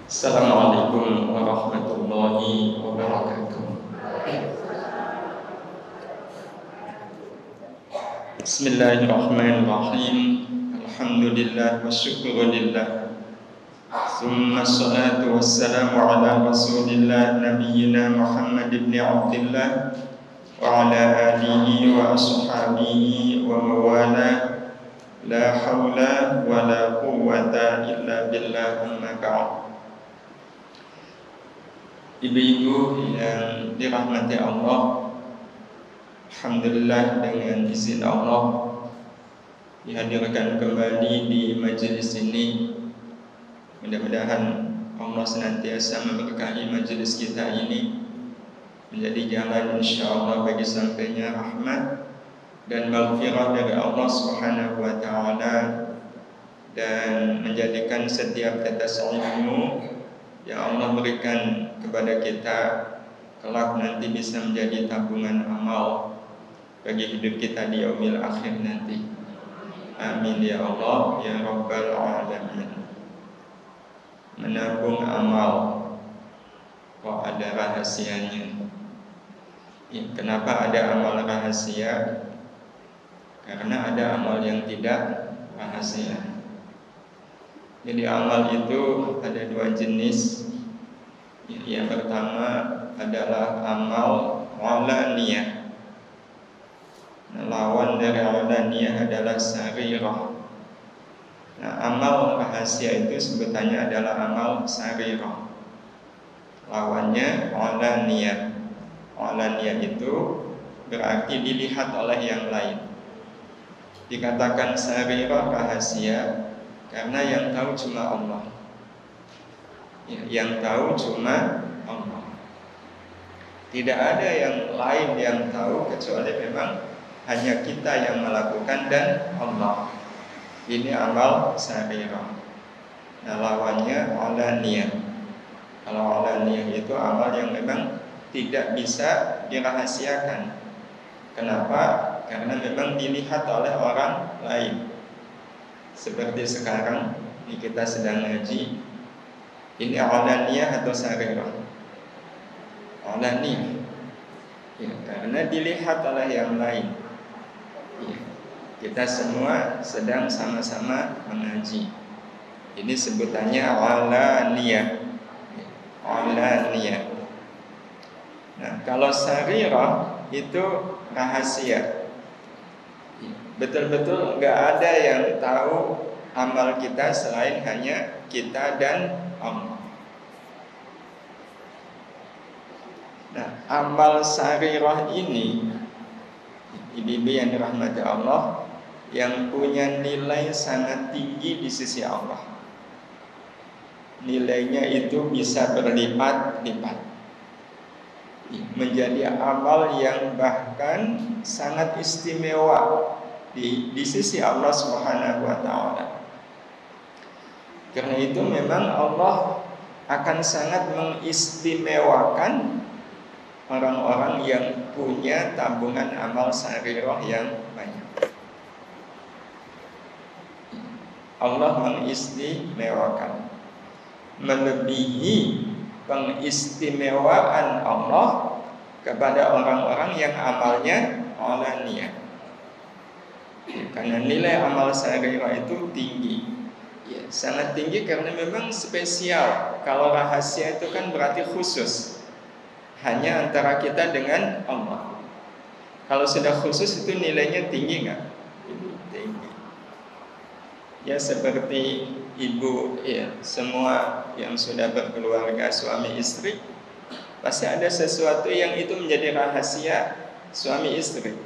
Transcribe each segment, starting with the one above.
Assalamualaikum warahmatullahi wabarakatuh. Bismillahirrahmanirrahim. Alhamdulillah wa syukrulillah. Thumma salatu wassalamu ala rasulillah nabiyyina Muhammad ibn Abdillah wa ala alihi wa ashabihi wa mawala. La hawla wa la quwwata illa billah, amma ba'd. Ibu-ibu yang dirahmati Allah, alhamdulillah dengan izin Allah dihadirkan kembali di majelis ini. Mudah-mudahan Allah senantiasa memberkahi majelis kita ini, menjadi jalan insyaallah bagi sampainya rahmat dan maghfirah dari Allah Subhanahu wa taala, dan menjadikan setiap tetes ilmu yang Allah berikan kepada kita kelak nanti bisa menjadi tabungan amal bagi hidup kita di yaumil akhir nanti. Amin ya Allah ya Rabbal alamin. Menabung amal kok ada rahasianya. Kenapa ada amal rahasia? Karena ada amal yang tidak rahasia. Jadi amal itu ada dua jenis. Yang pertama adalah amal alaniyah. Lawan dari alaniyah adalah sarirah. Nah, amal rahasia itu sebutannya adalah amal sarirah. Lawannya alaniyah. Alaniyah itu berarti dilihat oleh yang lain. Dikatakan sarirah rahasia karena yang tahu cuma Allah. Yang tahu cuma Allah. Tidak ada yang lain yang tahu kecuali memang hanya kita yang melakukan dan Allah. Ini amal sarirah. Nah, lawannya alaniyah. Kalau alaniyah itu amal yang memang tidak bisa dirahasiakan. Kenapa? Karena memang dilihat oleh orang lain. Seperti sekarang ini kita sedang ngaji. Ini alaniyah atau sarirah? Alaniyah. Ya, karena dilihat oleh yang lain. Ya, kita semua sedang sama-sama mengaji. Ini sebutannya alaniyah. Ya, alaniyah. Nah, kalau sarirah itu rahasia. Betul-betul nggak ada yang tahu amal kita selain hanya kita dan Allah. Nah, amal sarirah ini, ibu yang dirahmati Allah, yang punya nilai sangat tinggi di sisi Allah. Nilainya itu bisa berlipat-lipat, menjadi amal yang bahkan sangat istimewa di sisi Allah Subhanahu wa taala. Karena itu memang Allah akan sangat mengistimewakan orang-orang yang punya tabungan amal sarirah yang banyak. Allah mengistimewakan, melebihi pengistimewaan Allah kepada orang-orang yang amalnya alaniyah. Karena nilai amal sarirah itu tinggi, ya, sangat tinggi karena memang spesial. Kalau rahasia itu kan berarti khusus, hanya antara kita dengan Allah. Kalau sudah khusus itu nilainya tinggi nggak? Tinggi. Ya seperti ibu, ya semua yang sudah berkeluarga suami istri, pasti ada sesuatu yang itu menjadi rahasia suami istri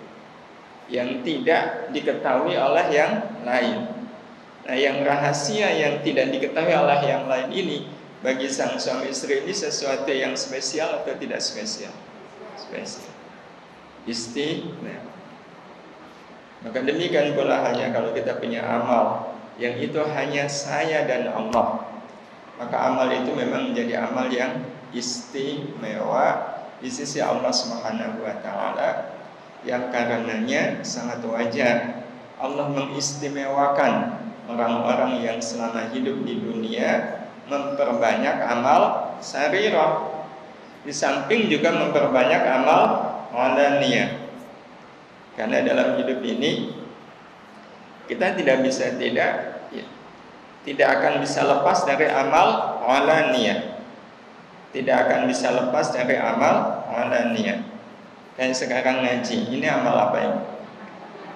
yang tidak diketahui oleh yang lain. Nah, yang rahasia yang tidak diketahui oleh yang lain ini bagi sang suami istri ini sesuatu yang spesial atau tidak spesial? Spesial. Istimewa. Maka demikian pula hanya kalau kita punya amal yang itu hanya saya dan Allah, maka amal itu memang menjadi amal yang istimewa di sisi Allah Subhanahu wa taala, yang karenanya sangat wajar Allah mengistimewakan orang-orang yang selama hidup di dunia memperbanyak amal sarirah, di samping juga memperbanyak amal alaniyah. Karena dalam hidup ini kita tidak bisa tidak akan bisa lepas dari amal alaniyah. Tidak akan bisa lepas dari amal alaniyah. Kayak sekarang ngaji, ini amal apa ya?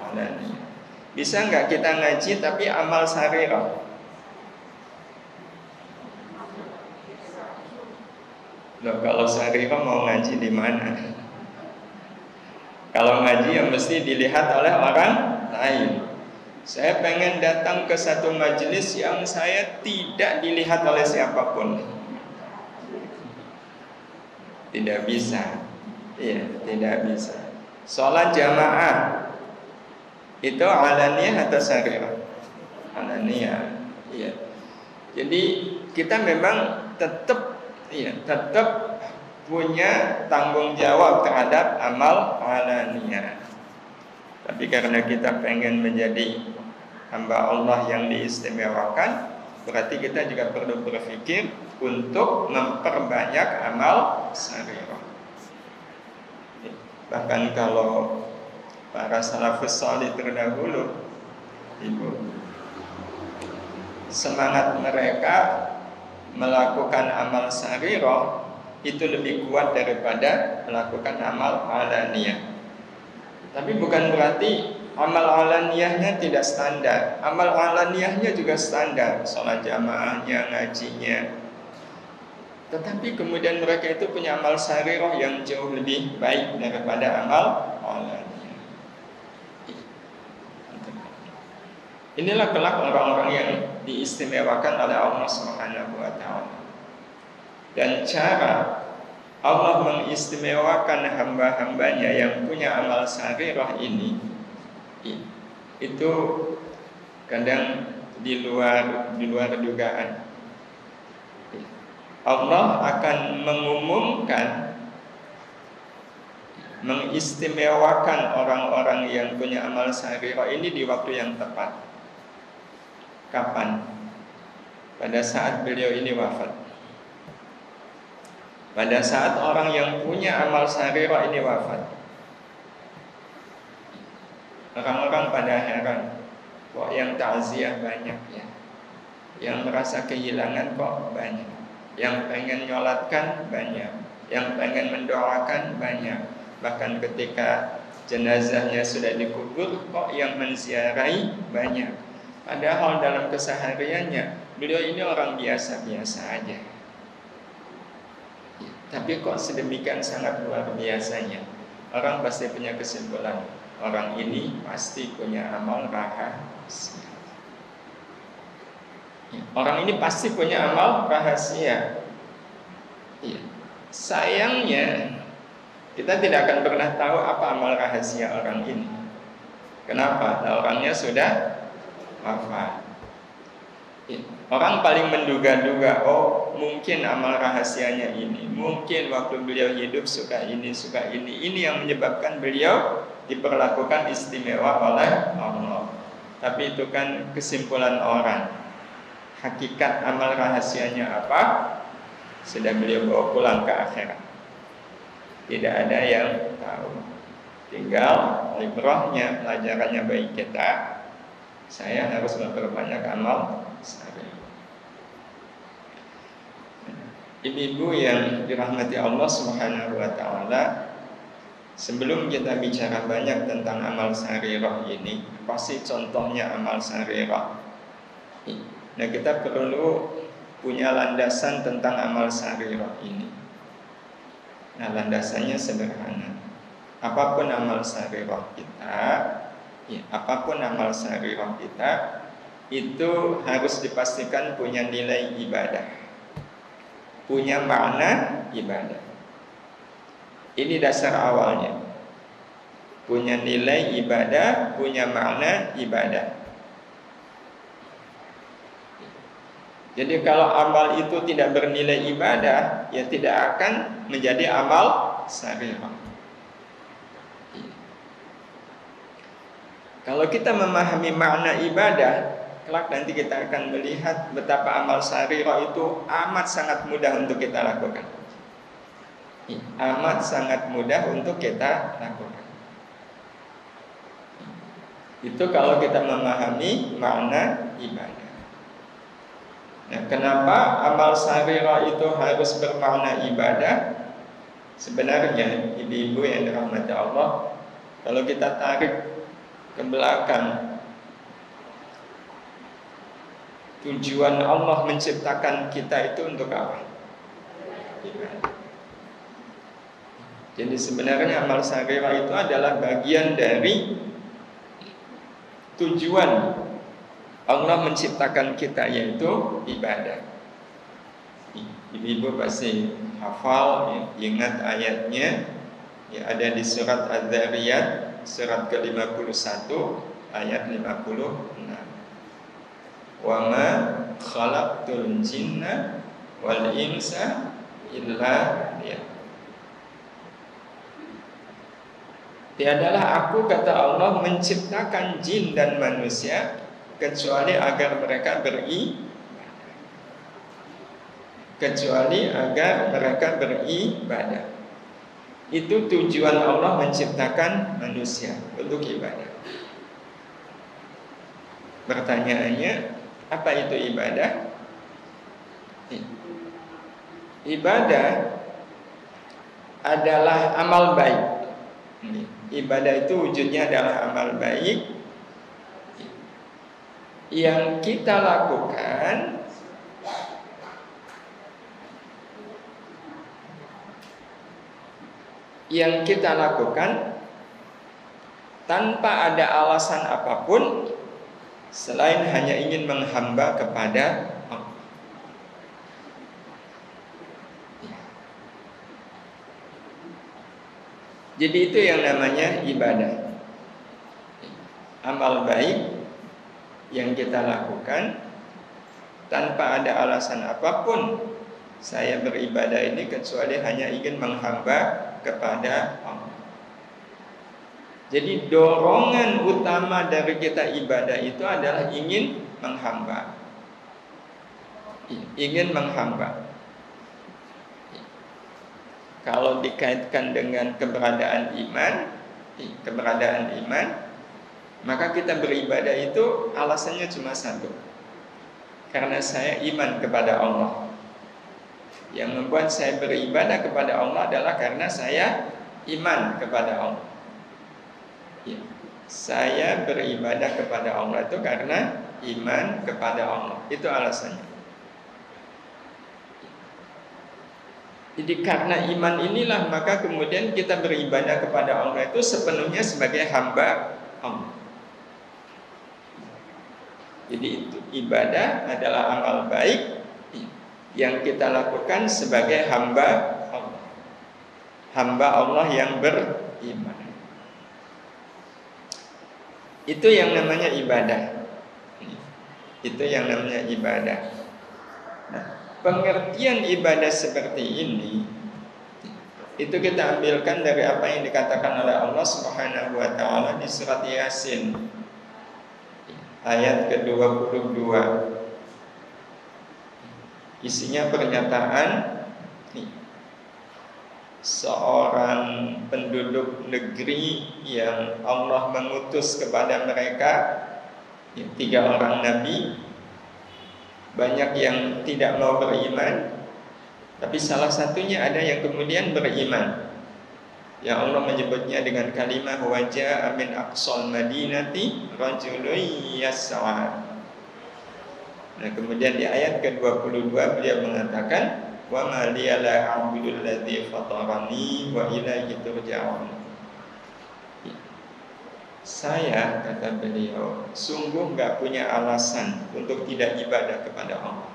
Alaniyah. Bisa nggak kita ngaji tapi amal sarirah? Loh, kalau sarirah mau ngaji di mana? Kalau ngaji yang mesti dilihat oleh orang lain. Saya pengen datang ke satu majelis yang saya tidak dilihat oleh siapapun. Tidak bisa. Iya, tidak bisa. Sholat jamaah itu alaniyah atau sarirah? Alaniyah. Iya. Jadi kita memang tetap punya tanggung jawab terhadap amal alaniyah. Tapi karena kita pengen menjadi hamba Allah yang diistimewakan, berarti kita juga perlu berpikir untuk memperbanyak amal sarirah. Bahkan kalau para salafus salih terdahulu, semangat mereka melakukan amal sarirah itu lebih kuat daripada melakukan amal alaniyah. Tapi bukan berarti amal alaniyahnya tidak standar. Amal alaniyahnya juga standar, sholat jamaahnya, ngajinya. Tetapi kemudian mereka itu punya amal sarirah yang jauh lebih baik daripada amal alaniyah. Inilah kelak orang-orang yang diistimewakan oleh Allah Subhanahu wa taala. Dan cara Allah mengistimewakan hamba-hambanya yang punya amal sarirah ini itu kadang di luar dugaan. Allah akan mengumumkan, mengistimewakan orang-orang yang punya amal sarirah ini di waktu yang tepat. Kapan? Pada saat beliau ini wafat. Pada saat orang yang punya amal sarirah ini wafat, orang-orang pada heran, kok yang takziah banyak ya, yang merasa kehilangan kok banyak, yang pengen nyolatkan banyak, yang pengen mendoakan banyak. Bahkan ketika jenazahnya sudah dikubur, kok yang menziarahi banyak. Padahal dalam kesehariannya beliau ini orang biasa-biasa aja. Tapi kok sedemikian sangat luar biasanya. Orang pasti punya kesimpulan, orang ini pasti punya amal rahasia. Orang ini pasti punya amal rahasia. Sayangnya kita tidak akan pernah tahu apa amal rahasia orang ini. Kenapa? Orangnya sudah wafat. Orang paling menduga-duga, oh mungkin amal rahasianya ini, mungkin waktu beliau hidup suka ini. Ini yang menyebabkan beliau diperlakukan istimewa oleh Allah. Tapi itu kan kesimpulan orang. Hakikat amal rahasianya apa? Sudah beliau bawa pulang ke akhirat. Tidak ada yang tahu. Tinggal ibrahnya, pelajarannya bagi kita. Saya harus memperbanyak amal sarirah. Ibu-ibu yang dirahmati Allah Subhanahu wa taala, sebelum kita bicara banyak tentang amal sarirah ini, pasti contohnya amal sarirah. Nah, kita perlu punya landasan tentang amal sarirah ini. Nah, landasannya sederhana. Apapun amal sarirah kita, apapun amal sarirah kita, itu harus dipastikan punya nilai ibadah, punya makna ibadah. Ini dasar awalnya. Punya nilai ibadah, punya makna ibadah. Jadi kalau amal itu tidak bernilai ibadah, ya tidak akan menjadi amal sarirah. Kalau kita memahami makna ibadah, kelak nanti kita akan melihat betapa amal sarirah itu amat sangat mudah untuk kita lakukan. Amat sangat mudah untuk kita lakukan. Itu kalau kita memahami makna ibadah. Nah, kenapa amal sarirah itu harus bermakna ibadah? Sebenarnya ibu-ibu yang dirahmati Allah, kalau kita tarik ke belakang, tujuan Allah menciptakan kita itu untuk apa? Ibadah. Jadi sebenarnya amal sarirah itu adalah bagian dari tujuan Allah menciptakan kita, yaitu ibadah. Ibu-ibu pasti hafal, ya, ingat ayatnya, ya, ada di surat Az-Zariyat surat ke-51 ayat 56. Wa ma khalaqtul jinna wal insa illa liya'budun. Tiadalah aku, kata Allah, menciptakan jin dan manusia kecuali agar mereka beribadah. Itu tujuan Allah menciptakan manusia, untuk ibadah. Pertanyaannya, apa itu ibadah? Ibadah adalah amal baik. Ibadah itu wujudnya adalah amal baik yang kita lakukan tanpa ada alasan apapun selain hanya ingin menghamba kepada Allah. Jadi itu yang namanya ibadah. Amal baik yang kita lakukan tanpa ada alasan apapun. Saya beribadah ini kecuali hanya ingin menghamba kepada Allah. Jadi dorongan utama dari kita ibadah itu adalah ingin menghamba. Kalau dikaitkan dengan keberadaan iman, maka kita beribadah itu alasannya cuma satu. Karena saya iman kepada Allah. Yang membuat saya beribadah kepada Allah adalah karena saya iman kepada Allah. Ya. Saya beribadah kepada Allah itu karena iman kepada Allah. Itu alasannya. Jadi karena iman inilah maka kemudian kita beribadah kepada Allah itu sepenuhnya sebagai hamba Allah. Jadi itu ibadah adalah amal baik yang kita lakukan sebagai hamba Allah. Hamba Allah yang beriman. Itu yang namanya ibadah. Nah, pengertian ibadah seperti ini itu kita ambilkan dari apa yang dikatakan oleh Allah Subhanahu wa taala di surat Yasin ayat ke-22. Isinya pernyataan seorang penduduk negeri yang Allah mengutus kepada mereka 3 orang nabi. Banyak yang tidak mau beriman, tapi salah satunya ada yang kemudian beriman. Ya Allah menyebutnya dengan kalimat waja'a min aqsal madinati rajulun yas'a. Nah, kemudian di ayat ke-22 beliau mengatakan wa ma liya la a'budu alladzi fatarani wa ilaihi turja'un. Saya, kata beliau, sungguh gak punya alasan untuk tidak ibadah kepada Allah.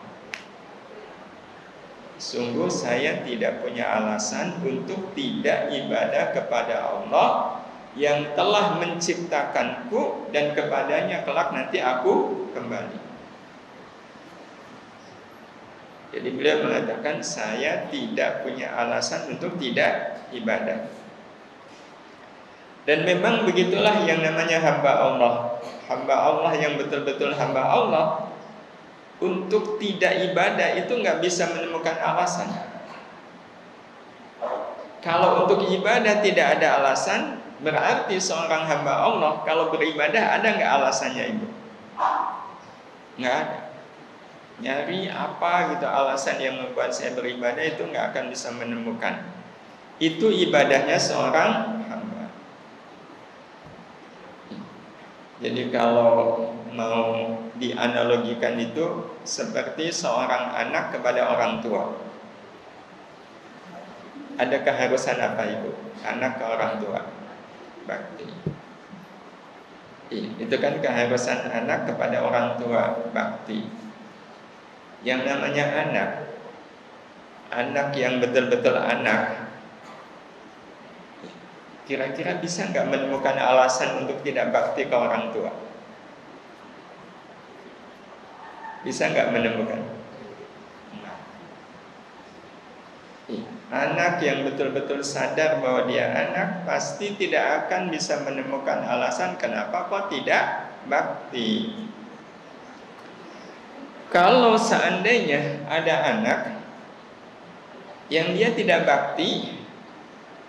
Sungguh saya tidak punya alasan untuk tidak ibadah kepada Allah yang telah menciptakanku dan kepadanya kelak nanti aku kembali. Jadi beliau mengatakan saya tidak punya alasan untuk tidak ibadah. Dan memang begitulah yang namanya hamba Allah. Hamba Allah yang betul-betul hamba Allah, untuk tidak ibadah itu nggak bisa menemukan alasan. Kalau untuk ibadah tidak ada alasan, berarti seorang hamba Allah kalau beribadah ada nggak alasannya, Ibu? Nggak ada. Nyari apa gitu alasan yang membuat saya beribadah itu nggak akan bisa menemukan. Itu ibadahnya seorang hamba. Jadi kalau mau dianalogikan itu seperti seorang anak kepada orang tua. Ada keharusan apa, Ibu? Anak ke orang tua, bakti. Itu kan keharusan anak kepada orang tua, bakti. Yang namanya anak yang betul-betul anak, kira-kira bisa nggak menemukan alasan untuk tidak bakti ke orang tua? Bisa nggak menemukan? Anak yang betul-betul sadar bahwa dia anak pasti tidak akan bisa menemukan alasan kenapa kok tidak bakti. Kalau seandainya ada anak yang dia tidak bakti,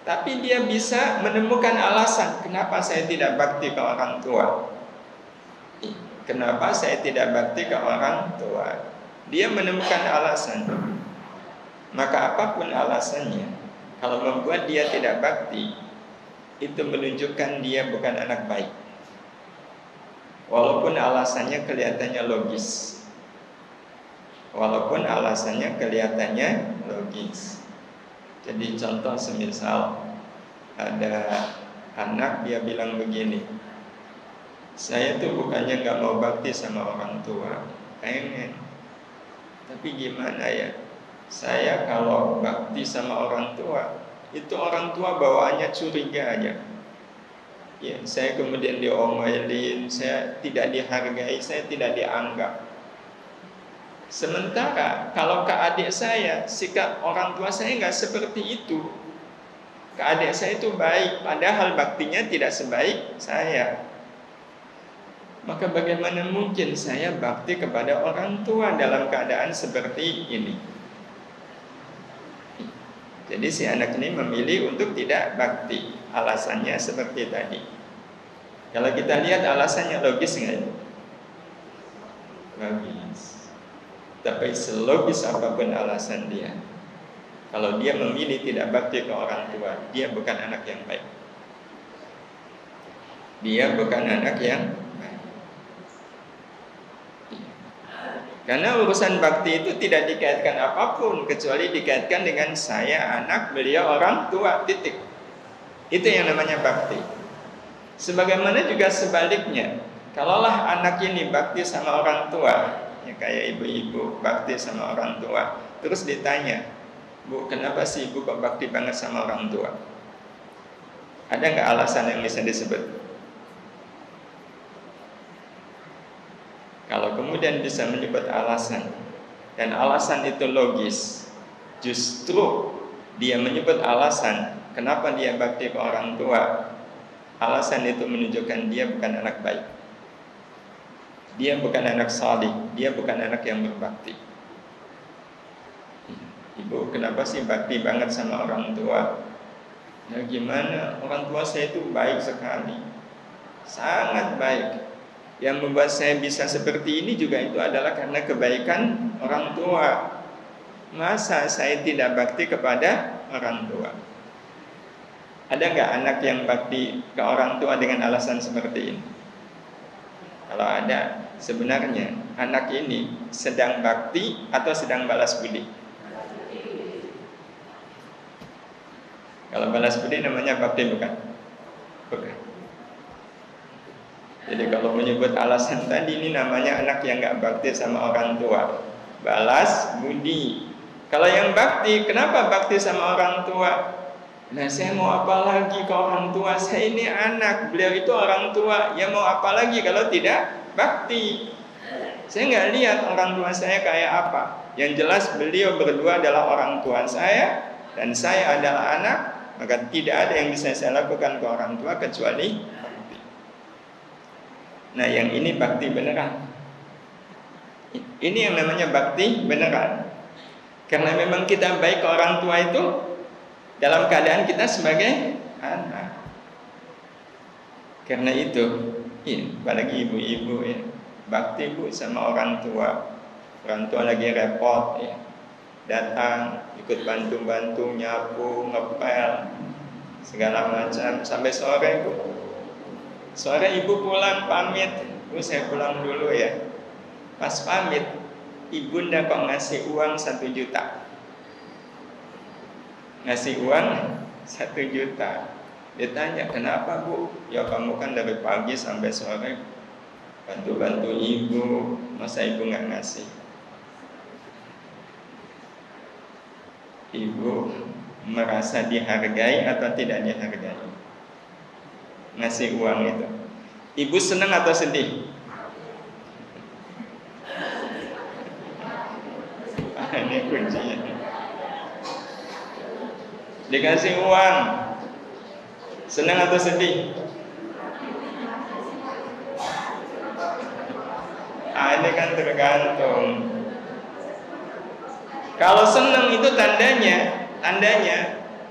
tapi dia bisa menemukan alasan kenapa saya tidak bakti ke orang tua. Kenapa saya tidak bakti ke orang tua? Dia menemukan alasan. Maka apapun alasannya, kalau membuat dia tidak bakti, itu menunjukkan dia bukan anak baik. Walaupun alasannya kelihatannya logis. Walaupun alasannya kelihatannya logis. Jadi contoh semisal ada anak dia bilang begini, saya tuh bukannya gak mau bakti sama orang tua, pengen, tapi gimana ya, saya kalau bakti sama orang tua, itu orang tua bawaannya curiga aja. Ya, saya kemudian diomelin, saya tidak dihargai, saya tidak dianggap. Sementara kalau ke adik saya, sikap orang tua saya nggak seperti itu. Ke adik saya itu baik, padahal baktinya tidak sebaik saya. Maka bagaimana mungkin saya bakti kepada orang tua dalam keadaan seperti ini? Jadi si anak ini memilih untuk tidak bakti. Alasannya seperti tadi. Kalau kita lihat alasannya logis nggak? Logis. Tapi selogis apapun alasan dia, kalau dia memilih tidak bakti ke orang tua, dia bukan anak yang baik. Dia bukan anak yang baik. Karena urusan bakti itu tidak dikaitkan apapun kecuali dikaitkan dengan saya anak, beliau orang tua, titik. Itu yang namanya bakti. Sebagaimana juga sebaliknya, kalaulah anak ini bakti sama orang tua, ya kayak ibu-ibu bakti sama orang tua, terus ditanya, Bu, kenapa sih ibu kok bakti banget sama orang tua? Ada nggak alasan yang bisa disebut? Kalau kemudian bisa menyebut alasan, dan alasan itu logis, justru dia menyebut alasan kenapa dia bakti ke orang tua, alasan itu menunjukkan dia bukan anak baik. Dia bukan anak salih, dia bukan anak yang berbakti. Ibu, kenapa sih bakti banget sama orang tua? Ya gimana, orang tua saya itu baik sekali, sangat baik. Yang membuat saya bisa seperti ini juga itu adalah karena kebaikan orang tua. Masa saya tidak bakti kepada orang tua? Ada nggak anak yang bakti ke orang tua dengan alasan seperti ini? Kalau ada, sebenarnya anak ini sedang bakti atau sedang balas budi? Kalau balas budi namanya bakti bukan? Bukan. Jadi kalau menyebut alasan tadi, ini namanya anak yang nggak bakti sama orang tua, balas budi. Kalau yang bakti, kenapa bakti sama orang tua? Nah, saya mau apa lagi ke orang tua? Saya ini anak, beliau itu orang tua. Ya mau apa lagi kalau tidak bakti? Saya nggak lihat orang tua saya kayak apa. Yang jelas beliau berdua adalah orang tua saya, dan saya adalah anak maka tidak ada yang bisa saya lakukan ke orang tua kecuali bakti. Nah, yang ini bakti beneran. Ini yang namanya bakti beneran. Karena memang kita baik ke orang tua itu dalam keadaan kita sebagai anak. Karena itu, apalagi ibu-ibu ya, bakti bu sama orang tua. Orang tua lagi repot ya, datang ikut bantu-bantu, nyapu, ngepel, segala macam sampai sore bu. Sore ibu pulang pamit, bu saya pulang dulu ya. Pas pamit, ibunda kok ngasih uang 1 juta. Ngasih uang 1 juta. Ditanya, kenapa bu? Ya kamu kan dari pagi sampai sore bantu-bantu ibu, masa ibu nggak ngasih? Ibu merasa dihargai atau tidak dihargai? Ngasih uang itu. Ibu senang atau sedih? Ini kuncinya. Dikasih uang, senang atau sedih? Ini kan tergantung. Kalau senang itu tandanya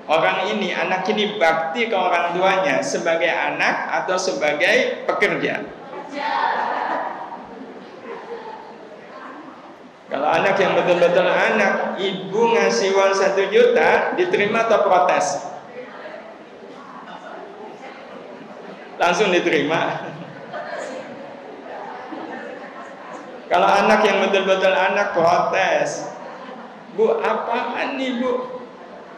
orang ini, anak ini bakti ke orang tuanya sebagai anak atau sebagai pekerja. Kalau anak yang betul-betul anak, ibu ngasih uang 1 juta, diterima atau protes? Langsung diterima. Kalau anak yang betul-betul anak, protes. Bu, apaan nih bu?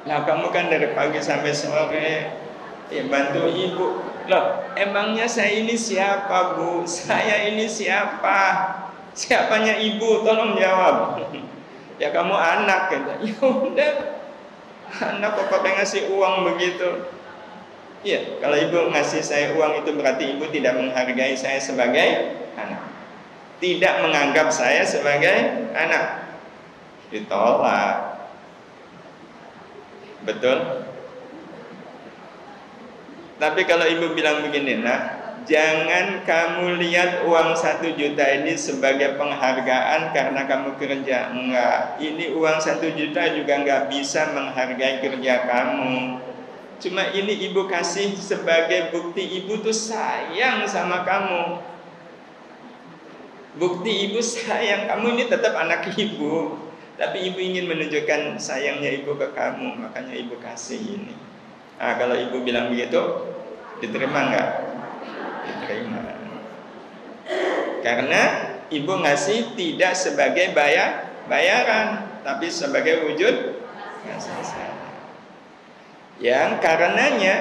Lah kamu kan dari pagi sampai sore ya bantu ibu. Loh, emangnya saya ini siapa bu? Saya ini siapa? Siapanya ibu? Tolong jawab. Ya kamu anak gitu. Ya udah, anak kok pakai ngasih uang begitu? Iya, kalau ibu ngasih saya uang itu berarti ibu tidak menghargai saya sebagai anak, tidak menganggap saya sebagai anak. Ditolak. Betul? Tapi kalau ibu bilang begini, nah, jangan kamu lihat uang 1 juta ini sebagai penghargaan karena kamu kerja. Enggak, ini uang 1 juta juga enggak bisa menghargai kerja kamu. Cuma ini ibu kasih sebagai bukti ibu tuh sayang sama kamu. Bukti ibu sayang, kamu ini tetap anak ibu, tapi ibu ingin menunjukkan sayangnya ibu ke kamu, makanya ibu kasih ini. Nah, kalau ibu bilang begitu, diterima enggak? Diterima. Karena ibu ngasih tidak sebagai bayaran, tapi sebagai wujud kasih sayang. Yang karenanya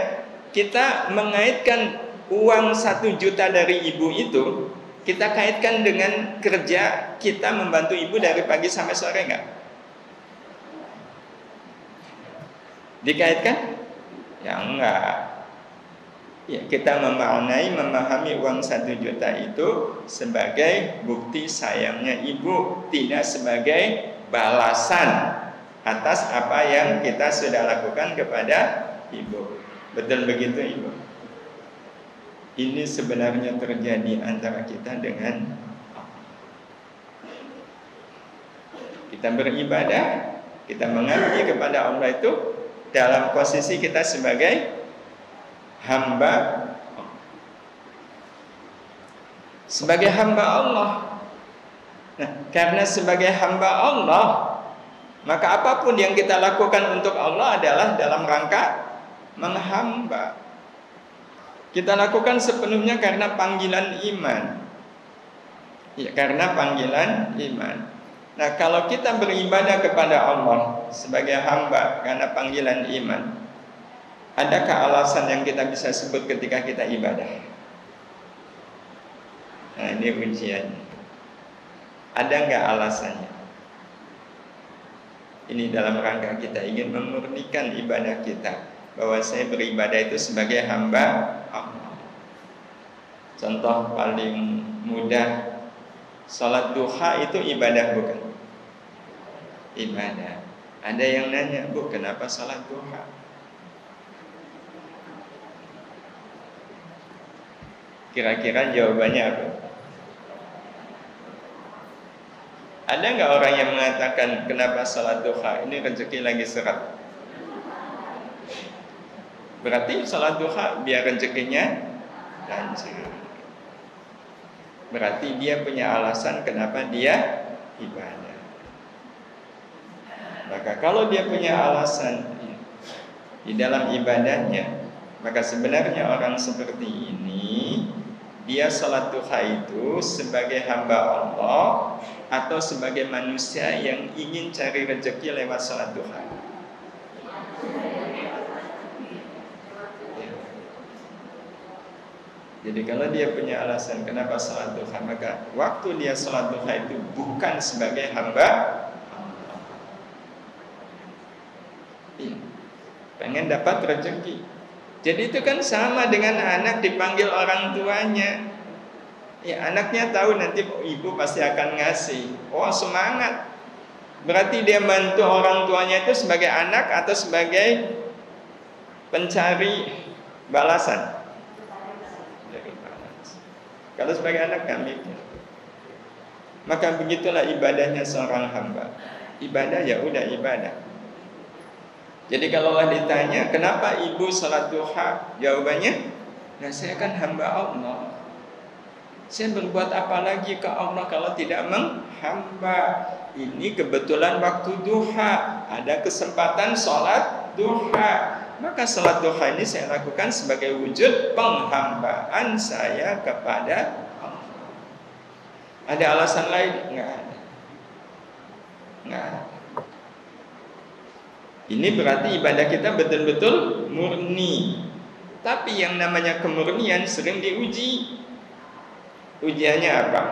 kita mengaitkan uang 1 juta dari ibu itu, kita kaitkan dengan kerja kita membantu ibu dari pagi sampai sore enggak? Dikaitkan? Ya enggak. Ya, kita memahami uang 1 juta itu sebagai bukti sayangnya ibu, tidak sebagai balasan atas apa yang kita sudah lakukan kepada ibu. Betul begitu ibu? Ini sebenarnya terjadi antara kita dengan Allah. Kita beribadah, kita mengabdi kepada Allah itu dalam posisi kita sebagai hamba, sebagai hamba Allah. Nah, karena sebagai hamba Allah, maka apapun yang kita lakukan untuk Allah adalah dalam rangka menghamba. Kita lakukan sepenuhnya karena panggilan iman. Ya, karena panggilan iman. Nah, kalau kita beribadah kepada Allah sebagai hamba karena panggilan iman, adakah alasan yang kita bisa sebut ketika kita ibadah? Nah, ini ujiannya. Ada nggak alasannya? Ini dalam rangka kita ingin memurnikan ibadah kita, bahwa saya beribadah itu sebagai hamba Allah. Contoh paling mudah, salat duha itu ibadah bukan? Ibadah. Ada yang nanya, Bu, kenapa salat duha? Kira-kira jawabannya apa? Ada nggak orang yang mengatakan kenapa salat duha ini rezeki lagi seret? Berarti salat duha biar rezekinya lancar. Berarti dia punya alasan kenapa dia ibadah. Maka kalau dia punya alasan di dalam ibadahnya, maka sebenarnya orang seperti ini dia salat duha itu sebagai hamba Allah atau sebagai manusia yang ingin cari rezeki lewat salat duha. Jadi kalau dia punya alasan kenapa salat duha, maka waktu dia salat duha itu bukan sebagai hamba Allah. Pengen dapat rezeki. Jadi itu kan sama dengan anak dipanggil orang tuanya. Ya, anaknya tahu nanti ibu pasti akan ngasih. Oh, semangat. Berarti dia bantu orang tuanya itu sebagai anak atau sebagai pencari balasan? Kalau sebagai anak kan mikir. Maka begitulah ibadahnya seorang hamba. Ibadah ya udah ibadah. Jadi kalau Allah ditanya, kenapa ibu salat duha? Jawabannya, nah saya kan hamba Allah. Saya berbuat apa lagi ke Allah kalau tidak menghamba? Ini kebetulan waktu duha, ada kesempatan salat duha. Maka salat duha ini saya lakukan sebagai wujud penghambaan saya kepada Allah. Ada alasan lain? Enggak ada. Enggak ada. Ini berarti ibadah kita betul-betul murni. Tapi yang namanya kemurnian sering diuji. Ujiannya apa?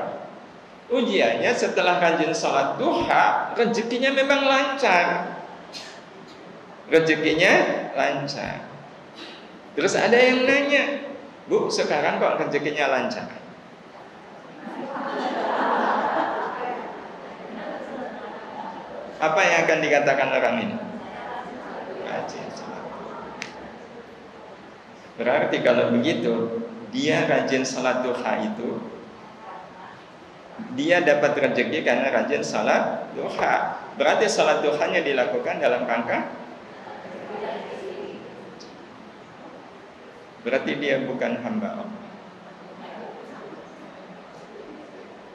Ujiannya setelah rajin salat duha, rezekinya memang lancar. Rezekinya lancar. Terus ada yang nanya, Bu, sekarang kok rezekinya lancar? Apa yang akan dikatakan orang ini? Rajin salat. Berarti kalau begitu, dia rajin salat duha itu, dia dapat rezeki karena rajin salat duha. Berarti salat duhanya dilakukan dalam rangka, berarti dia bukan hamba Allah.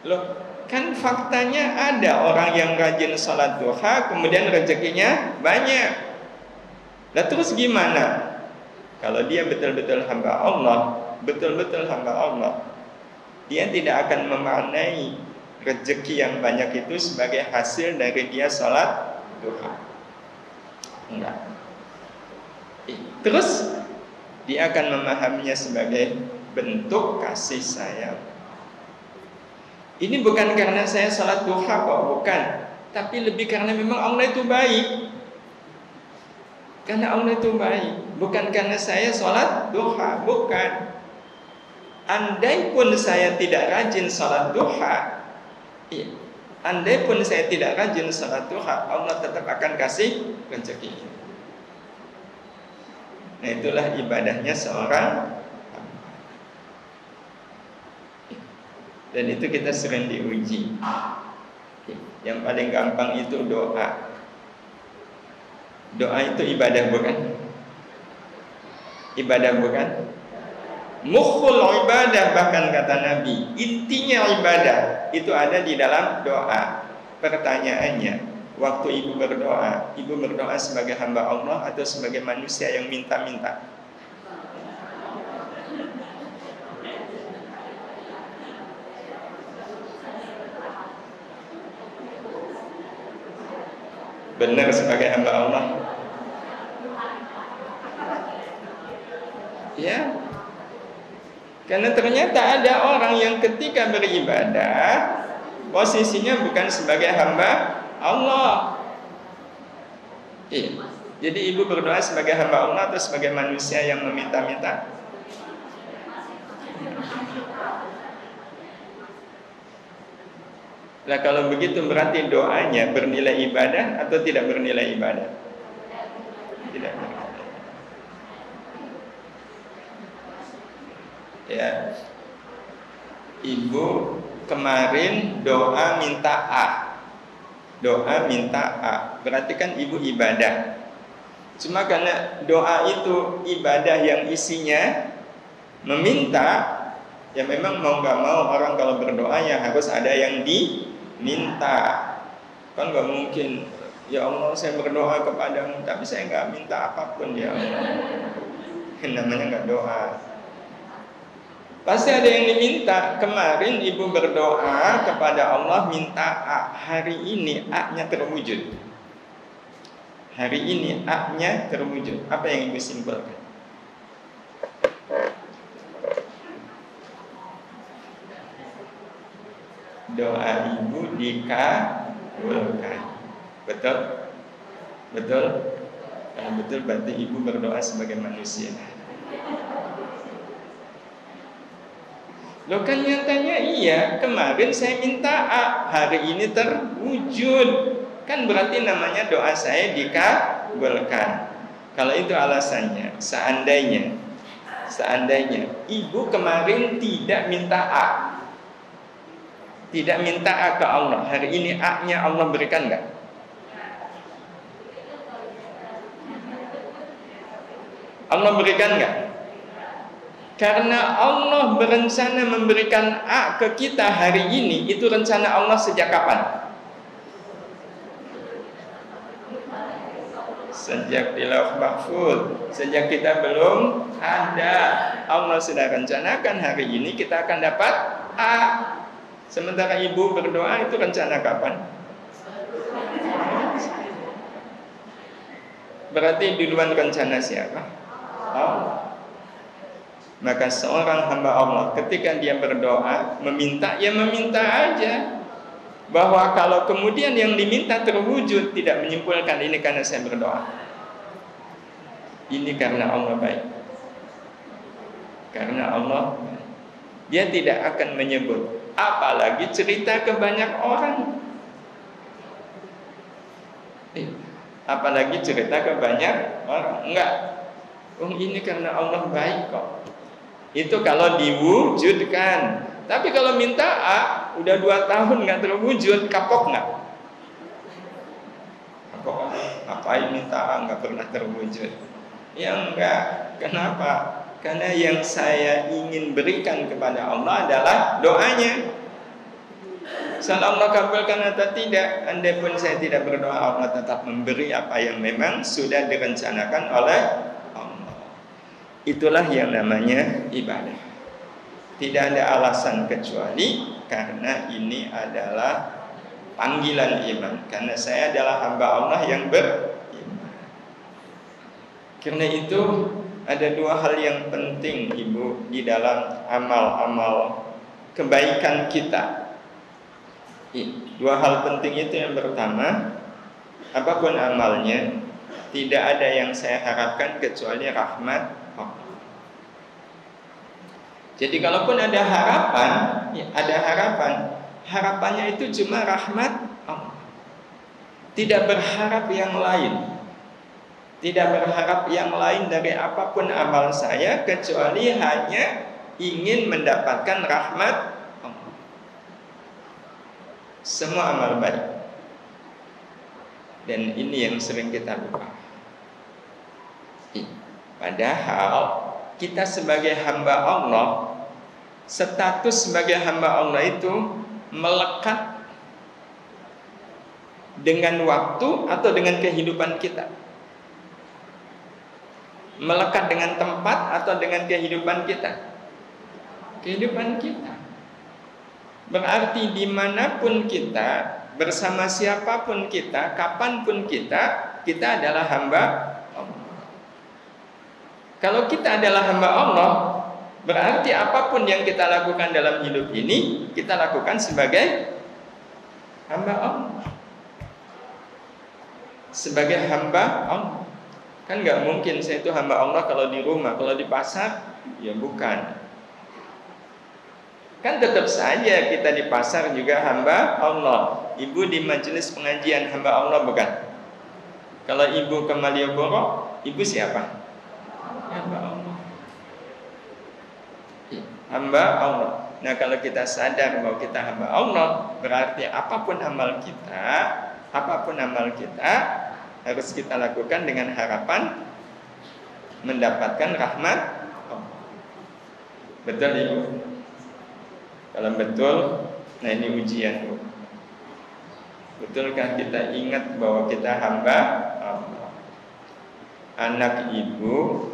Loh, kan faktanya ada orang yang rajin salat duha kemudian rezekinya banyak. Nah terus gimana? Kalau dia betul-betul hamba Allah, betul-betul hamba Allah, dia tidak akan memaknai rezeki yang banyak itu sebagai hasil dari dia salat duha. Enggak. Terus dia akan memahaminya sebagai bentuk kasih sayang. Ini bukan karena saya salat duha kok, bukan. Tapi lebih karena memang Allah itu baik. Karena Allah itu baik. Bukan karena saya salat duha, bukan. Andai pun saya tidak rajin salat duha, andai pun saya tidak rajin salat duha, Allah tetap akan kasih rezeki. Nah itulah ibadahnya seorang. Dan itu kita sering diuji. Yang paling gampang itu doa. Doa itu ibadah bukan? Ibadah bukan? Mukhul ibadah, bahkan kata Nabi, intinya ibadah itu ada di dalam doa. Pertanyaannya, waktu ibu berdoa sebagai hamba Allah atau sebagai manusia yang minta-minta? Benar sebagai hamba Allah. Ya. Karena ternyata ada orang yang ketika beribadah posisinya bukan sebagai hamba Allah. Iya. Jadi ibu berdoa sebagai hamba Allah atau sebagai manusia yang meminta-minta? Nah kalau begitu berarti doanya bernilai ibadah atau tidak bernilai ibadah? Tidak bernilai. Ya. ibu kemarin doa minta A. Doa minta A, berarti kan ibu ibadah. Cuma karena doa itu ibadah yang isinya meminta, ya memang mau gak mau orang kalau berdoa ya harus ada yang diminta. Kan gak mungkin, ya Allah saya berdoa kepadamu tapi saya gak minta apapun ya Allah. Namanya gak doa. Pasti ada yang diminta. Kemarin ibu berdoa kepada Allah minta A. Hari ini A-nya terwujud. Hari ini A-nya terwujud. Apa yang ibu simpulkan? Doa ibu dikabulkan. Betul? Betul? Kalau betul berarti ibu berdoa sebagai manusia. Loh kan nyatanya iya, kemarin saya minta A, hari ini terwujud. Kan berarti namanya doa saya dikabulkan. Kalau itu alasannya, seandainya ibu kemarin tidak minta A, tidak minta A ke Allah, hari ini A-nya Allah berikan enggak? Allah berikan enggak? Karena Allah berencana memberikan A ke kita hari ini, itu rencana Allah sejak kapan? Sejak di Lauh Mahfuz, sejak kita belum ada, Allah sudah rencanakan hari ini kita akan dapat A. Sementara ibu berdoa itu rencana kapan? Berarti duluan rencana siapa? Allah. Maka seorang hamba Allah ketika dia berdoa meminta, ya meminta aja. Bahwa kalau kemudian yang diminta terwujud, tidak menyimpulkan ini karena saya berdoa, ini karena Allah baik. Karena Allah baik. Dia tidak akan menyebut, apalagi cerita ke banyak orang. Apalagi cerita ke banyak orang. Enggak, ini karena Allah baik kok. Itu kalau diwujudkan. Tapi kalau minta A, udah 2 tahun nggak terwujud, kapok nggak? Kapok. Ngapain minta A nggak pernah terwujud? Ya enggak. Kenapa? Karena yang saya ingin berikan kepada Allah adalah doanya. Salah Allah kabulkan atau tidak, andai pun saya tidak berdoa, Allah tetap memberi apa yang memang sudah direncanakan oleh Allah. Itulah yang namanya ibadah. Tidak ada alasan kecuali karena ini adalah panggilan iman. Karena saya adalah hamba Allah yang beriman. Karena itu ada 2 hal yang penting ibu di dalam amal-amal kebaikan kita. 2 hal penting itu, yang pertama, apapun amalnya tidak ada yang saya harapkan kecuali rahmat Allah. Jadi kalaupun ada harapan, ya ada harapan. Harapannya itu cuma rahmat Allah. Tidak berharap yang lain. Tidak berharap yang lain dari apapun amal saya, kecuali hanya ingin mendapatkan rahmat Allah. Semua amal baik. Dan ini yang sering kita lupa. Padahal kita sebagai hamba Allah, status sebagai hamba Allah itu melekat dengan waktu atau dengan kehidupan kita, melekat dengan tempat atau dengan kehidupan kita. Kehidupan kita berarti dimanapun kita, bersama siapapun kita, kapanpun kita adalah hamba Allah. Kalau kita adalah hamba Allah, berarti apapun yang kita lakukan dalam hidup ini, kita lakukan sebagai hamba Allah. Sebagai hamba Allah. Kan gak mungkin saya itu hamba Allah kalau di rumah, kalau di pasar, ya bukan. Kan tetap saja kita di pasar juga hamba Allah. Ibu di majelis pengajian hamba Allah bukan? Kalau ibu ke Malioboro, ibu siapa? Hamba Allah. Hamba Allah. Nah, kalau kita sadar bahwa kita hamba Allah, berarti apapun amal kita harus kita lakukan dengan harapan mendapatkan rahmat Allah. Betul Ibu? Kalau betul, nah ini ujian Bu. Betulkah kita ingat bahwa kita hamba Allah? Anak ibu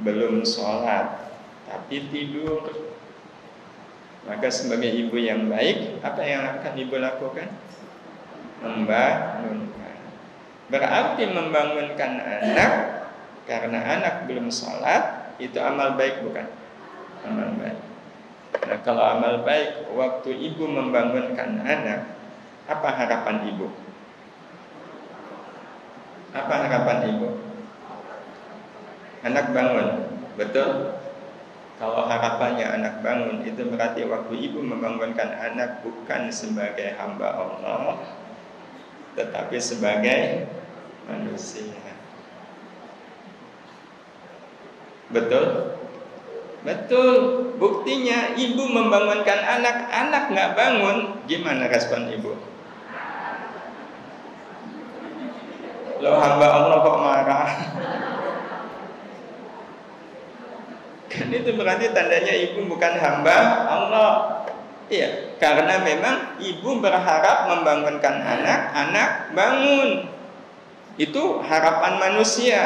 belum sholat tapi tidur, maka sebagai ibu yang baik, apa yang akan ibu lakukan? Membangunkan. Berarti membangunkan anak karena anak belum sholat, itu amal baik bukan? Amal baik. Nah, kalau amal baik, waktu ibu membangunkan anak, apa harapan ibu? Apa harapan ibu? Anak bangun, betul? Kalau harapannya anak bangun, itu berarti waktu ibu membangunkan anak bukan sebagai hamba Allah, tetapi sebagai manusia. Betul? Betul. Buktinya ibu membangunkan anak, anak nggak bangun, gimana respon ibu? Loh, hamba Allah kok marah? Kan itu berarti tandanya ibu bukan hamba Allah. Iya, karena memang ibu berharap membangunkan anak, anak bangun. Itu harapan manusia.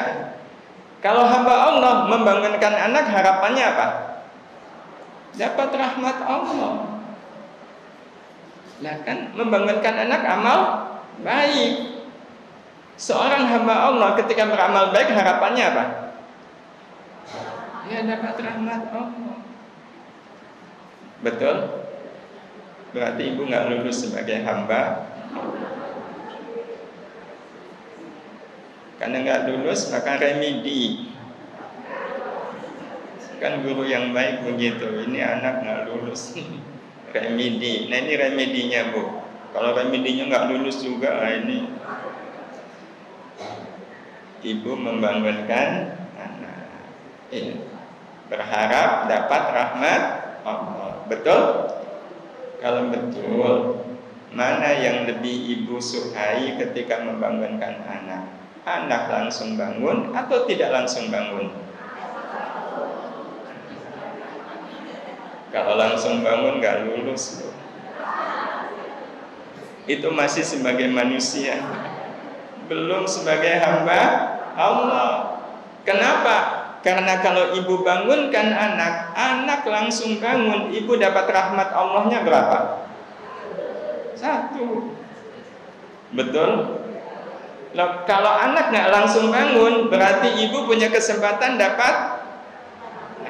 Kalau hamba Allah membangunkan anak, harapannya apa? Dapat rahmat Allah. Nah kan, membangunkan anak amal baik. Seorang hamba Allah ketika beramal baik, harapannya apa? Ya, dapat rahmat Allah. Betul? Berarti ibu nggak lulus sebagai hamba. Karena nggak lulus, maka remedi. Kan guru yang baik begitu. Ini anak nggak lulus, remedi. Nah, ini remedinya Bu. Kalau remedinya nggak lulus juga, nah ini ibu membangunkan anak. Ini berharap dapat rahmat Allah. Betul? Kalau betul, mana yang lebih ibu sukai ketika membangunkan anak? Anak langsung bangun atau tidak langsung bangun? Kalau langsung bangun gak lulus. Itu masih sebagai manusia, belum sebagai hamba Allah. Kenapa? Karena kalau ibu bangunkan anak, anak langsung bangun, ibu dapat rahmat Allahnya berapa? 1. Betul? Loh, kalau anak nggak langsung bangun, berarti ibu punya kesempatan dapat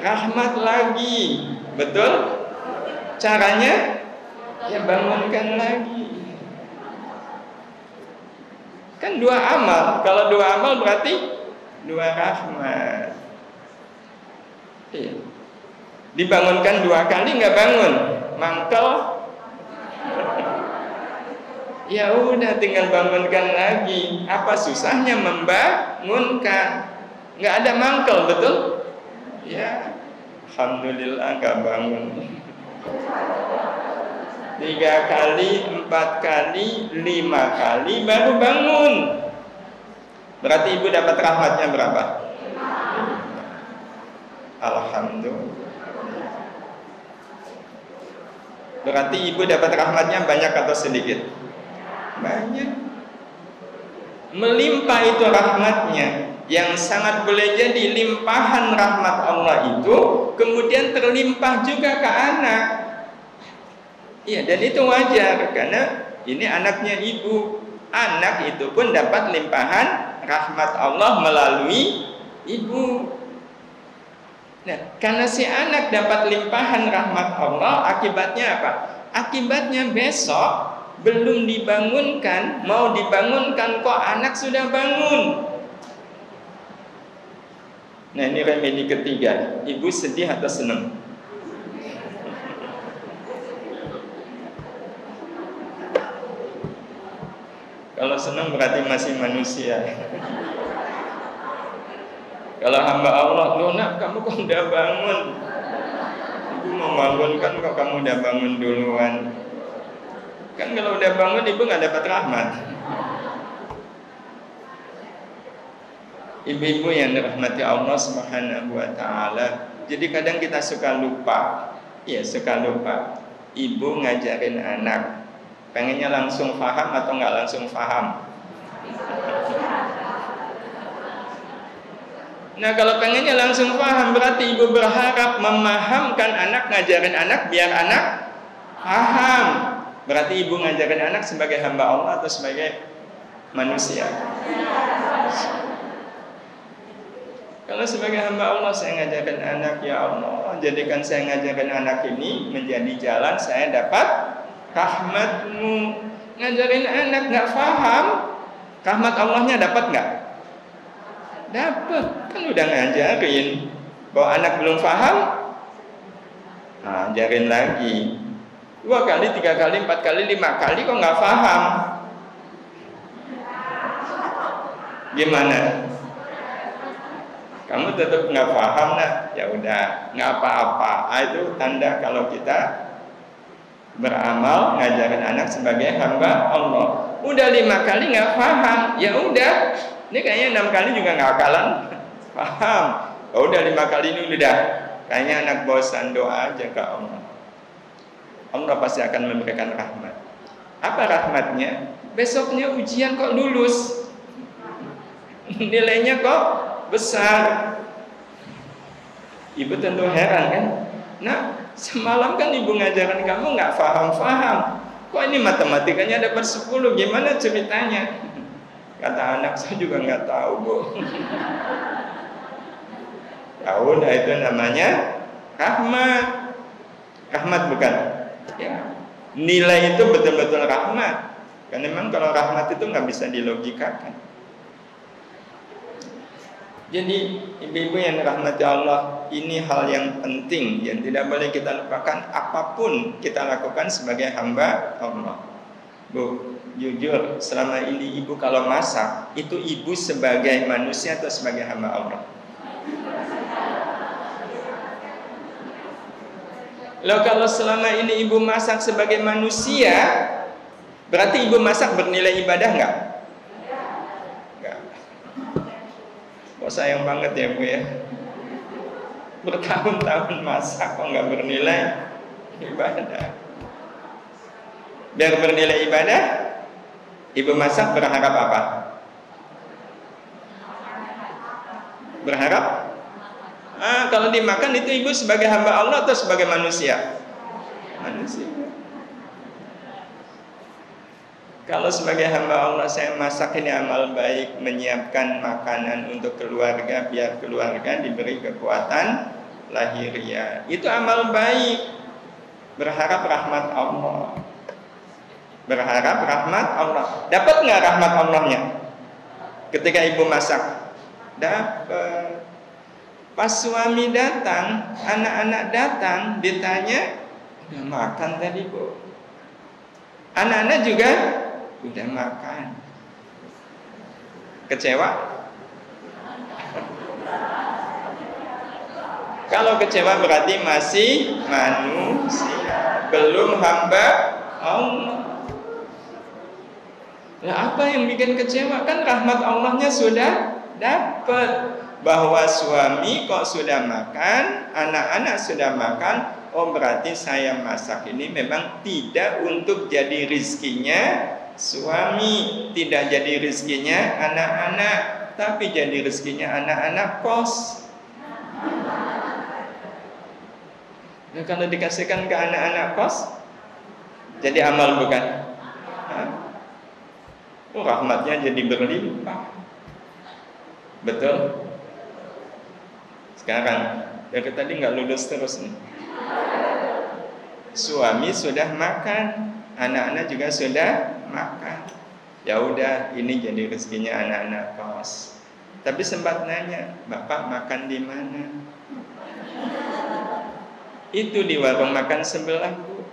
rahmat lagi. Betul? Caranya? Ya bangunkan lagi. Kan 2 amal. Kalau 2 amal berarti 2 rahmat. Iya. Dibangunkan 2 kali nggak bangun, mangkel. Ya udah, tinggal bangunkan lagi. Apa susahnya membangunkan? Nggak ada mangkel, betul? Ya, alhamdulillah nggak bangun. 3 kali, 4 kali, 5 kali baru bangun. Berarti ibu dapat rahmatnya berapa? Alhamdulillah. Berarti ibu dapat rahmatnya banyak atau sedikit? Banyak. Melimpah itu rahmatnya. Yang sangat boleh jadi limpahan rahmat Allah itu kemudian terlimpah juga ke anak. Iya, dan itu wajar karena ini anaknya ibu. Anak itu pun dapat limpahan rahmat Allah melalui ibu. Nah, karena si anak dapat limpahan rahmat Allah, akibatnya apa? Akibatnya besok belum dibangunkan, mau dibangunkan kok anak sudah bangun. Nah, ini remedi ketiga. Ibu sedih atau senang? Kalau senang berarti masih manusia. Kalau hamba Allah, loh nak, kamu kok udah bangun? Ibu mau bangunkan kok kamu udah bangun duluan. Kan kalau udah bangun ibu nggak dapat rahmat. Ibu-ibu yang dirahmati Allah Subhanahu wa taala. Jadi kadang kita suka lupa. Ya, suka lupa. Ibu ngajarin anak, pengennya langsung paham atau nggak langsung paham? Nah, kalau pengennya langsung paham, berarti ibu berharap memahamkan anak, ngajarin anak biar anak paham. Berarti ibu ngajarin anak sebagai hamba Allah atau sebagai manusia? Kalau sebagai hamba Allah, saya ngajarkan anak, ya Allah, jadikan saya ngajarkan anak ini menjadi jalan saya dapat rahmat-Mu. Ngajarin anak nggak paham, rahmat Allahnya dapat nggak? Dapat, kan udah ngajarin. Bahwa anak belum paham, ajarin lagi. 2 kali, 3 kali, 4 kali, 5 kali kok nggak paham? Gimana? Kamu tetap nggak paham, nak? Ya udah, nggak apa-apa. Itu tanda kalau kita beramal ngajarin anak sebagai hamba Allah. Udah 5 kali nggak paham, ya udah. Ini kayaknya 6 kali juga nggak bakalan paham. Oh, udah 5 kali ini udah. Kayaknya anak bosan, doa aja ke Allah. Allah pasti akan memberikan rahmat. Apa rahmatnya? Besoknya ujian kok lulus. Nilainya kok besar. Ibu tentu heran kan? Nah, semalam kan ibu ngajarin kamu nggak paham-paham. Kok ini matematikanya dapat 10? Gimana ceritanya? Kata anak, saya juga nggak tahu, Bu. Ya udah, itu namanya rahmat. Rahmat bukan? Ya. Nilai itu betul-betul rahmat. Karena memang kalau rahmat itu nggak bisa dilogikakan. Jadi ibu-ibu yang dirahmati Allah, ini hal yang penting yang tidak boleh kita lupakan apapun kita lakukan sebagai hamba Allah. Bu, jujur selama ini ibu kalau masak, itu ibu sebagai manusia atau sebagai hamba Allah? Loh, kalau selama ini ibu masak sebagai manusia, berarti ibu masak bernilai ibadah nggak? Kok sayang banget ya Bu ya, bertahun-tahun masak kok nggak bernilai ibadah. Biar bernilai ibadah, ibu masak berharap apa? Berharap? Kalau dimakan itu ibu sebagai hamba Allah atau sebagai manusia? Manusia. Kalau sebagai hamba Allah saya masak ini amal baik, menyiapkan makanan untuk keluarga biar keluarga diberi kekuatan lahiriah. Itu amal baik. Berharap rahmat Allah. Berharap rahmat Allah. Dapat nggak rahmat Allahnya? Ketika ibu masak, dapat. Pas suami datang, anak-anak datang, ditanya, udah makan tadi Bu? Anak-anak juga udah makan. Kecewa? Kalau kecewa berarti masih manusia, belum hamba Allah. Nah, apa yang bikin kecewa? Kan rahmat Allahnya sudah dapat. Bahwa suami kok sudah makan, anak-anak sudah makan, oh berarti saya masak ini memang tidak untuk jadi rizkinya suami, tidak jadi rizkinya anak-anak, tapi jadi rizkinya anak-anak kos. Nah, kalau dikasihkan ke anak-anak kos, jadi amal bukan? Oh, rahmatnya jadi berlimpah. Betul? Sekarang, dari tadi nggak lulus terus nih. Suami sudah makan, anak-anak juga sudah makan. Ya udah, ini jadi rezekinya anak-anak kos. Tapi sempat nanya, Bapak makan di mana? Itu di warung makan sebelah, Bu.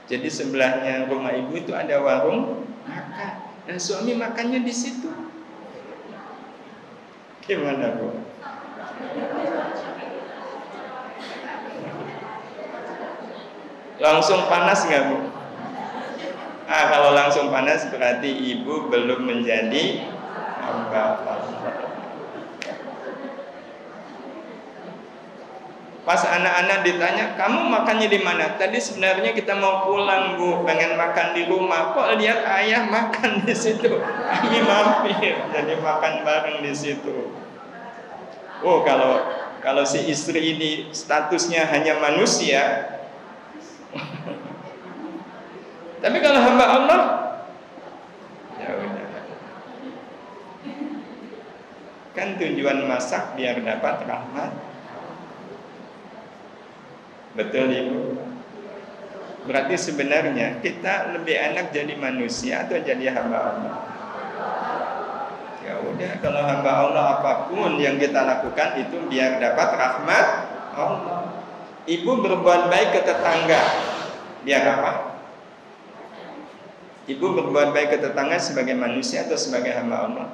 Jadi sebelahnya rumah ibu itu ada warung makan. Dan suami makannya di situ. Gimana, Bu? Langsung panas nggak Bu? Kalau langsung panas berarti ibu belum menjadi hamba Allah. Pas anak-anak ditanya, kamu makannya di mana? Tadi sebenarnya kita mau pulang Bu, pengen makan di rumah. Kok lihat ayah makan di situ? Kami mampir, jadi makan bareng di situ. Oh, kalau si istri ini statusnya hanya manusia, tapi kalau hamba Allah, ya udah. Kan tujuan masak biar dapat rahmat. Betul Ibu? Berarti sebenarnya kita lebih enak jadi manusia atau jadi hamba Allah? Ya udah, kalau hamba Allah apapun yang kita lakukan itu biar dapat rahmat Allah. Ibu berbuat baik ke tetangga, biar apa? Ibu berbuat baik ke tetangga sebagai manusia atau sebagai hamba Allah?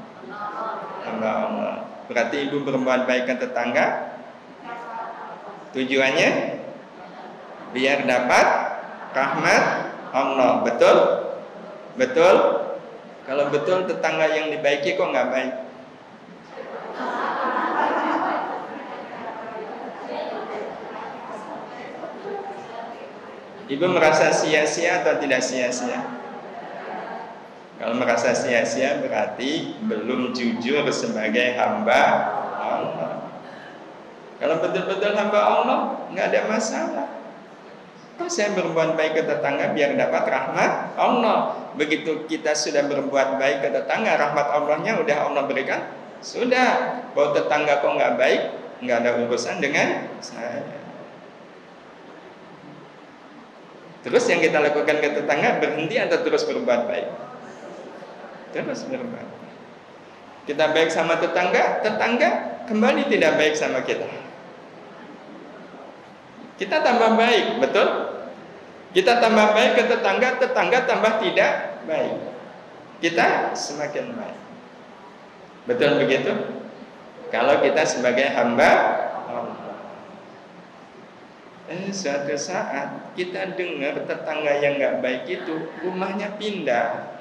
Hamba Allah. Berarti ibu berbuat baik ke tetangga, tujuannya biar dapat rahmat Allah. Betul? Betul? Kalau betul tetangga yang dibaiki kok nggak baik? Ibu merasa sia-sia atau tidak sia-sia? Kalau merasa sia-sia berarti belum jujur sebagai hamba Allah. Kalau betul-betul hamba Allah nggak ada masalah. Kalau saya berbuat baik ke tetangga biar dapat rahmat Allah. Begitu kita sudah berbuat baik ke tetangga, rahmat Allahnya udah Allah berikan. Sudah. Bahwa tetangga kok nggak baik, nggak ada urusan dengan saya. Terus yang kita lakukan ke tetangga berhenti atau terus berbuat baik? Terus berbuat. Kita baik sama tetangga, tetangga kembali tidak baik sama kita. Kita tambah baik, betul? Kita tambah baik ke tetangga, tetangga tambah tidak baik. Kita semakin baik. Betul begitu? Kalau kita sebagai hamba Allah. Suatu saat kita dengar tetangga yang nggak baik itu rumahnya pindah.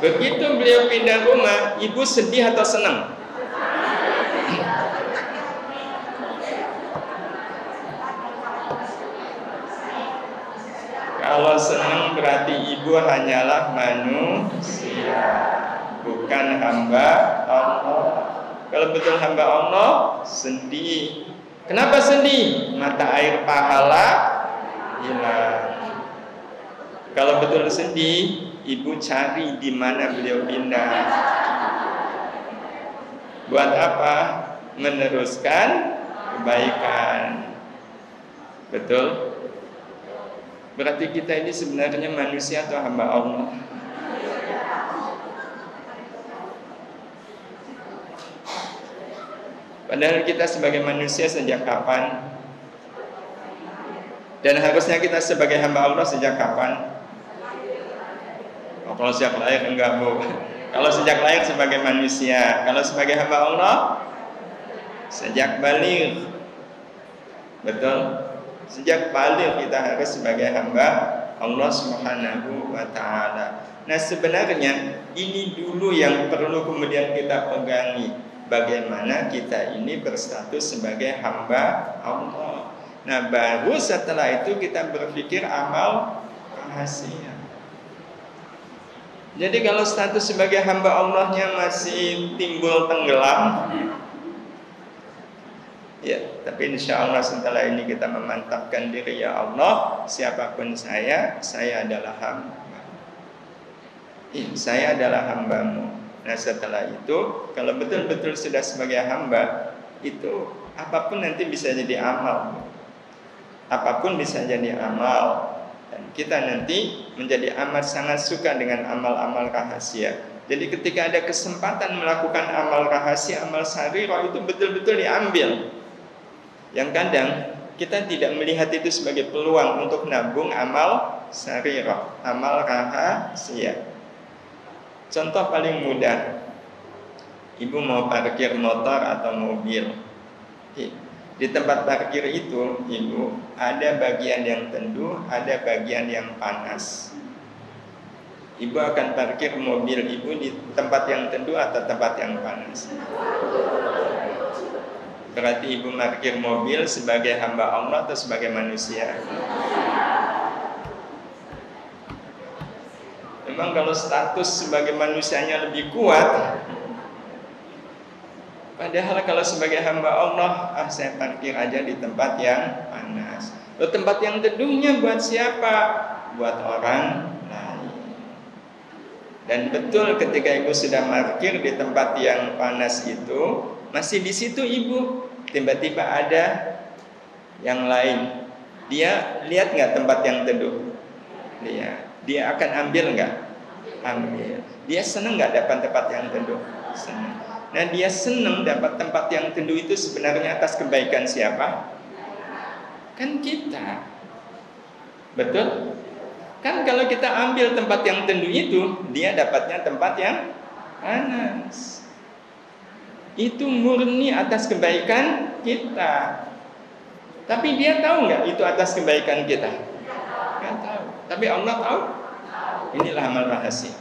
Begitu beliau pindah rumah, ibu sedih atau senang? Kalau senang berarti ibu hanyalah manusia, bukan hamba Allah. Kalau betul hamba Allah, sedih. Kenapa sedih? Mata air pahala hilang. Kalau betul sedih, ibu cari di mana beliau pindah. Buat apa? Meneruskan kebaikan. Betul? Berarti kita ini sebenarnya manusia atau hamba Allah? Padahal kita sebagai manusia sejak kapan? Dan harusnya kita sebagai hamba Allah sejak kapan? Kalau sejak lahir enggak Bu. Kalau sejak lahir sebagai manusia, kalau sebagai hamba Allah sejak baligh. Betul? Sejak balik kita harus sebagai hamba Allah Subhanahu wa ta'ala. Nah sebenarnya ini dulu yang perlu kemudian kita pegangi. Bagaimana kita ini berstatus sebagai hamba Allah. Nah baru setelah itu kita berpikir amal rahasia. Jadi kalau status sebagai hamba Allahnya masih timbul tenggelam, ya, tapi insya Allah setelah ini kita memantapkan diri, ya Allah, siapapun saya adalah hamba. Saya adalah hambamu. Nah setelah itu, kalau betul-betul sudah sebagai hamba, itu apapun nanti bisa jadi amal. Apapun bisa jadi amal. Dan kita nanti menjadi amat sangat suka dengan amal-amal rahasia. Jadi ketika ada kesempatan melakukan amal rahasia, amal sarirah, itu betul-betul diambil. Yang kadang kita tidak melihat itu sebagai peluang untuk nabung amal sarirah, amal rahasia. Contoh paling mudah, ibu mau parkir motor atau mobil, Di tempat parkir itu, Ibu, ada bagian yang teduh, ada bagian yang panas. Ibu akan parkir mobil Ibu di tempat yang teduh atau tempat yang panas? Berarti Ibu parkir mobil sebagai hamba Allah atau sebagai manusia? Memang kalau status sebagai manusianya lebih kuat. Padahal kalau sebagai hamba Allah, saya parkir aja di tempat yang panas. Loh, tempat yang teduhnya buat siapa? Buat orang lain. Dan betul ketika Ibu sudah parkir di tempat yang panas itu, masih di situ Ibu, tiba-tiba ada yang lain. Dia lihat nggak tempat yang teduh? Dia akan ambil nggak? Ambil. Dia senang nggak dapat tempat yang teduh? Senang. Nah, dia senang dapat tempat yang teduh itu sebenarnya atas kebaikan siapa? Kan kita. Betul? Kan kalau kita ambil tempat yang teduh itu, dia dapatnya tempat yang panas. Itu murni atas kebaikan kita. Tapi dia tahu nggak itu atas kebaikan kita? Nggak tahu. Tapi Allah tahu. Inilah amal rahasia.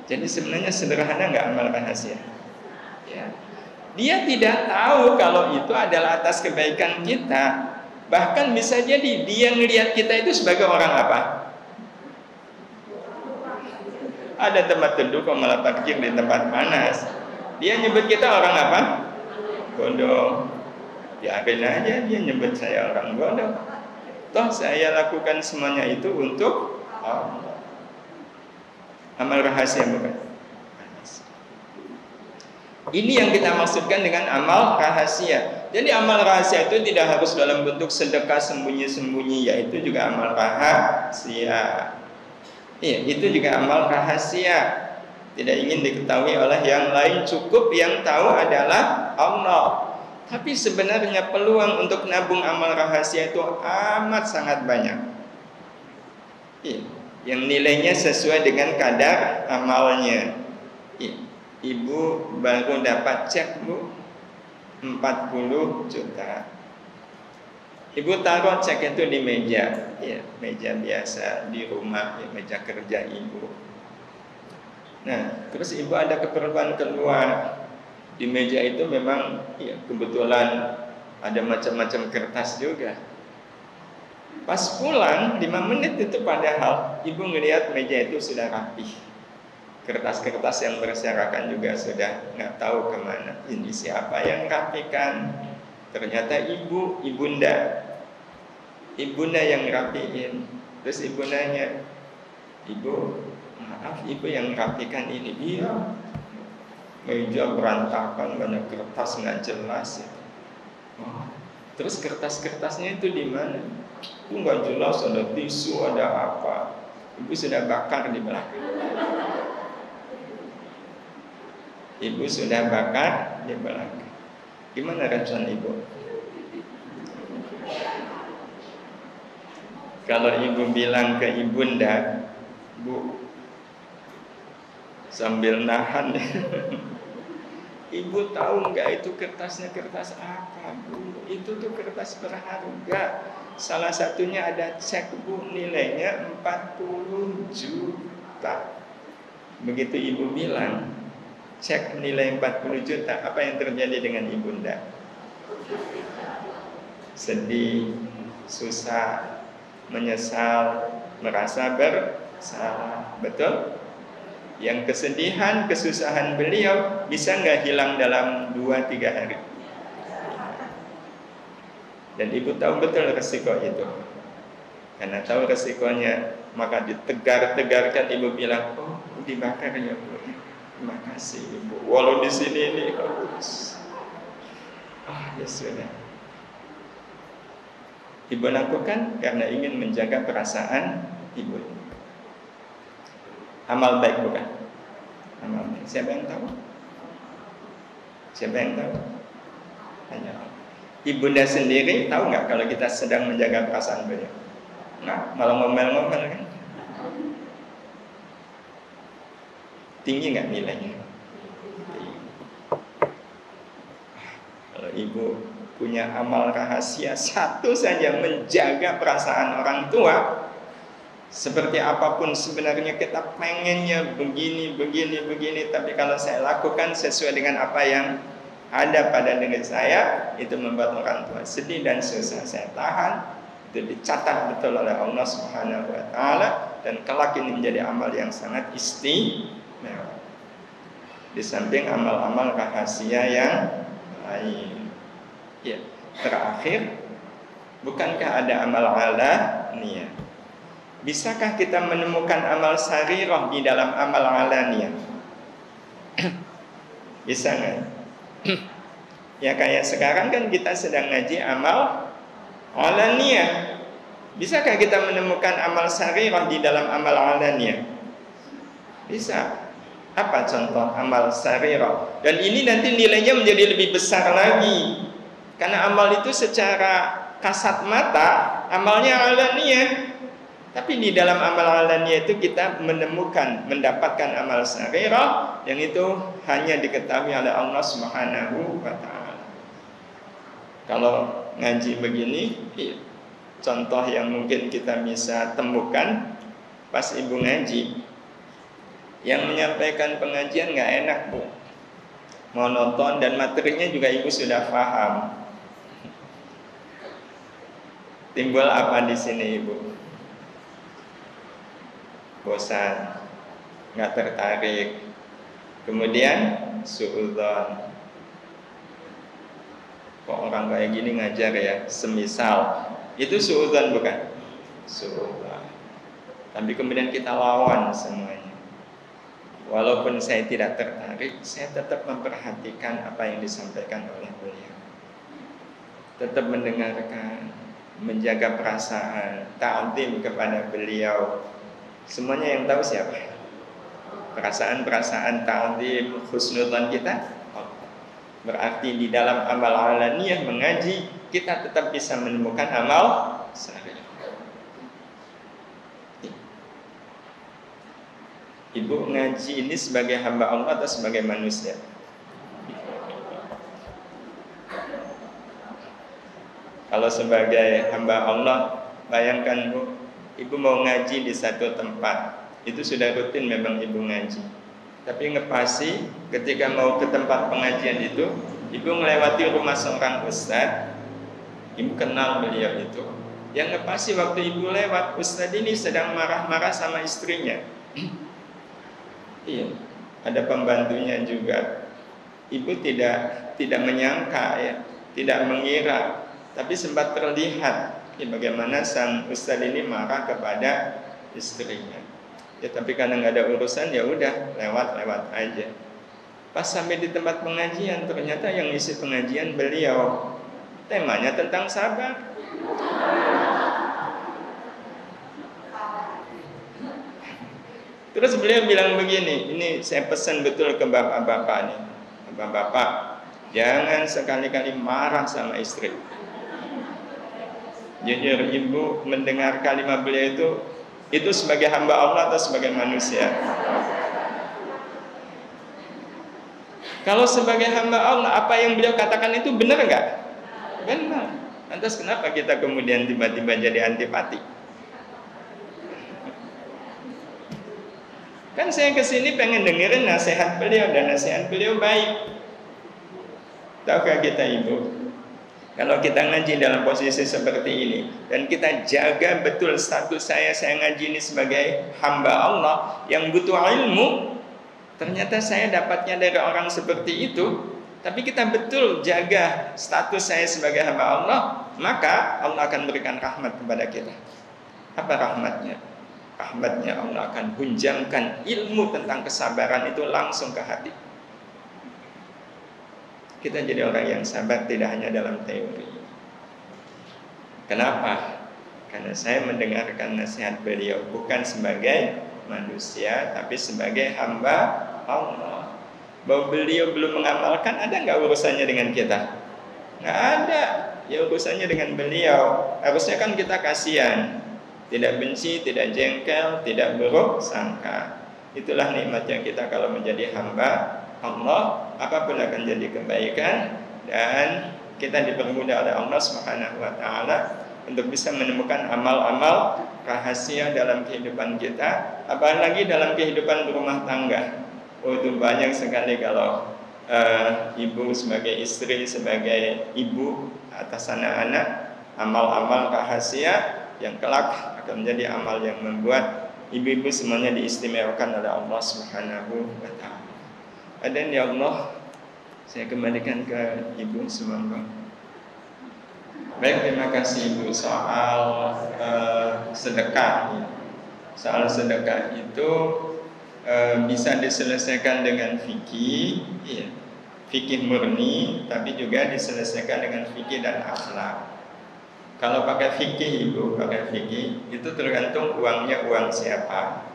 Jadi sebenarnya sederhana nggak amal rahasia? Ya. Dia tidak tahu kalau itu adalah atas kebaikan kita. Bahkan bisa jadi dia ngelihat kita itu sebagai orang apa? Ada tempat teduh kok malah parkir di tempat panas. Dia nyebut kita orang apa? Bodoh. Biarin aja dia nyebut saya orang bodoh. Toh saya lakukan semuanya itu untuk Allah. Amal rahasia bukan? Ini yang kita maksudkan dengan amal rahasia. Jadi amal rahasia itu tidak harus dalam bentuk sedekah sembunyi-sembunyi, yaitu juga amal rahasia. Iya, itu juga amal rahasia. Tidak ingin diketahui oleh yang lain, cukup yang tahu adalah Allah. Tapi sebenarnya peluang untuk nabung amal rahasia itu amat sangat banyak. Iya. Yang nilainya sesuai dengan kadar amalnya. Ibu baru dapat cek, Bu, 40 juta. Ibu taruh cek itu di meja, ya, meja biasa di rumah, ya, meja kerja Ibu. Nah, terus Ibu ada keperluan keluar. Di meja itu memang ya, kebetulan ada macam-macam kertas juga. Pas pulang 5 menit itu padahal Ibu ngelihat meja itu sudah rapi. Kertas-kertas yang berserakan juga sudah nggak tahu kemana. Ini siapa yang rapikan? Ternyata ibunda yang rapiin. Terus Ibu nanya, Ibu, maaf Ibu yang rapikan ini? Iya. Meja berantakan, banyak kertas nggak jelas. Oh. Terus kertas-kertasnya itu di mana? Itu nggak jelas, ada tisu, ada apa. Ibu sudah bakar di belakang. Ibu sudah bakar di belakang. Gimana respon Ibu? Kalau Ibu bilang ke ibunda, Bu, sambil nahan, Ibu tahu nggak itu kertasnya kertas apa, Bu? Itu tuh kertas berharga. Salah satunya ada cek, Bu, nilainya 40 juta. Begitu Ibu bilang cek nilai 40 juta, apa yang terjadi dengan ibunda? Sedih, susah, menyesal, merasa bersalah. Betul? Yang kesedihan, kesusahan beliau bisa nggak hilang dalam 2-3 hari? Dan Ibu tahu betul resiko itu. Karena tahu resikonya, maka ditegar-tegarkan. Ibu bilang, oh dibakar ya Bu, terima kasih Ibu. Walau di sini ini harus. Ya sudah. Ibu lakukan karena ingin menjaga perasaan Ibu. Amal baik bukan? Amal baik. Siapa yang tahu? Siapa yang tahu? Hanya Allah. Ibunda sendiri tahu nggak kalau kita sedang menjaga perasaan beliau? Nah, malah ngomel-ngomel kan? Tinggi nggak nilainya? ibu punya amal rahasia satu saja, menjaga perasaan orang tua, seperti apapun sebenarnya kita pengennya begini, tapi kalau saya lakukan sesuai dengan apa yang ada pada diri saya, itu membuat orang tua sedih dan susah, saya tahan. Itu dicatat betul oleh Allah Subhanahu wa taala, dan kelak ini menjadi amal yang sangat istimewa. Di samping amal-amal rahasia yang lain. Ya, terakhir, bukankah ada amal alaniyah? Bisakah kita menemukan amal sarirah di dalam amal alaniyah? Bisa nggak? Ya kayak sekarang kan kita sedang ngaji amal alaniyah. Bisakah kita menemukan amal sarirah di dalam amal alaniyah? Bisa. Apa contoh amal sarirah? Dan ini nanti nilainya menjadi lebih besar lagi, karena amal itu secara kasat mata amalnya alaniyah, tapi di dalam amal alaniyah itu kita mendapatkan amal sarirah yang itu hanya diketahui oleh Allah Subhanahu wa taala. Kalau ngaji begini, contoh yang mungkin kita bisa temukan pas ibu ngaji, yang menyampaikan pengajian nggak enak, Bu, monoton, dan materinya juga ibu sudah paham. Timbul apa di sini, Ibu? Bosan, nggak tertarik, kemudian suudzon. Kok orang kayak gini ngajar ya? Semisal itu suudzon, bukan? Suudzon. Tapi kemudian kita lawan semuanya. Walaupun saya tidak tertarik, saya tetap memperhatikan apa yang disampaikan oleh beliau. Tetap mendengarkan, menjaga perasaan, ta'zim kepada beliau. Semuanya yang tahu siapa? Perasaan-perasaan ta'zim, husnudzon kita. Berarti di dalam amal alaniyah mengaji, kita tetap bisa menemukan amal sarirah. Ibu ngaji ini sebagai hamba Allah atau sebagai manusia? Kalau sebagai hamba Allah, bayangkan, Bu, ibu mau ngaji di satu tempat, itu sudah rutin memang ibu ngaji. Tapi ngepasi ketika mau ke tempat pengajian itu, ibu melewati rumah seorang ustadz, ibu kenal beliau itu. Yang ngepasi waktu ibu lewat, ustadz ini sedang marah-marah sama istrinya. Iya, ada pembantunya juga. Ibu tidak menyangka, ya, tidak mengira, tapi sempat terlihat bagaimana sang ustadz ini marah kepada istrinya. Ya, tapi karena nggak ada urusan, ya udah lewat aja. Pas sampai di tempat pengajian, ternyata yang isi pengajian beliau, temanya tentang sabar. Terus beliau bilang begini, ini saya pesan betul ke bapak-bapak nih, bapak-bapak, jangan sekali-kali marah sama istri. Jujur, ibu mendengar kalimat beliau itu sebagai hamba Allah atau sebagai manusia? Kalau sebagai hamba Allah, apa yang beliau katakan itu benar nggak? Benar. Lantas kenapa kita kemudian tiba-tiba jadi antipati? Kan saya kesini pengen dengerin nasihat beliau, dan nasihat beliau baik. Tahukah kita, Ibu, kalau kita ngaji dalam posisi seperti ini, dan kita jaga betul status saya ngaji ini sebagai hamba Allah yang butuh ilmu, ternyata saya dapatnya dari orang seperti itu, tapi kita betul jaga status saya sebagai hamba Allah, maka Allah akan berikan rahmat kepada kita. Apa rahmatnya? Rahmatnya Allah akan hunjamkan ilmu tentang kesabaran itu langsung ke hati. Kita jadi orang yang sabar tidak hanya dalam teori. Kenapa? Karena saya mendengarkan nasihat beliau bukan sebagai manusia, tapi sebagai hamba Allah. Bahwa beliau belum mengamalkan, ada nggak urusannya dengan kita? Nggak ada. Ya urusannya dengan beliau. Harusnya kan kita kasihan, tidak benci, tidak jengkel, tidak buruk sangka. Itulah nikmatnya kita kalau menjadi hamba Allah. Apapun akan jadi kebaikan, dan kita dipermudah oleh Allah Subhanahu wa taala untuk bisa menemukan amal-amal rahasia dalam kehidupan kita, apalagi dalam kehidupan berumah tangga. Oh, itu banyak sekali kalau ibu sebagai istri, sebagai ibu atas anak-anak, amal-amal rahasia yang kelak akan menjadi amal yang membuat ibu-ibu semuanya diistimewakan oleh Allah Subhanahu wa taala. Dan ya Allah, saya kembalikan ke ibu semoga. Baik, terima kasih ibu. Soal sedekah, soal sedekah itu bisa diselesaikan dengan fikih, ya, fikih murni, tapi juga diselesaikan dengan fikih dan akhlak. Kalau pakai fikih ibu, pakai fikih itu tergantung uangnya uang siapa.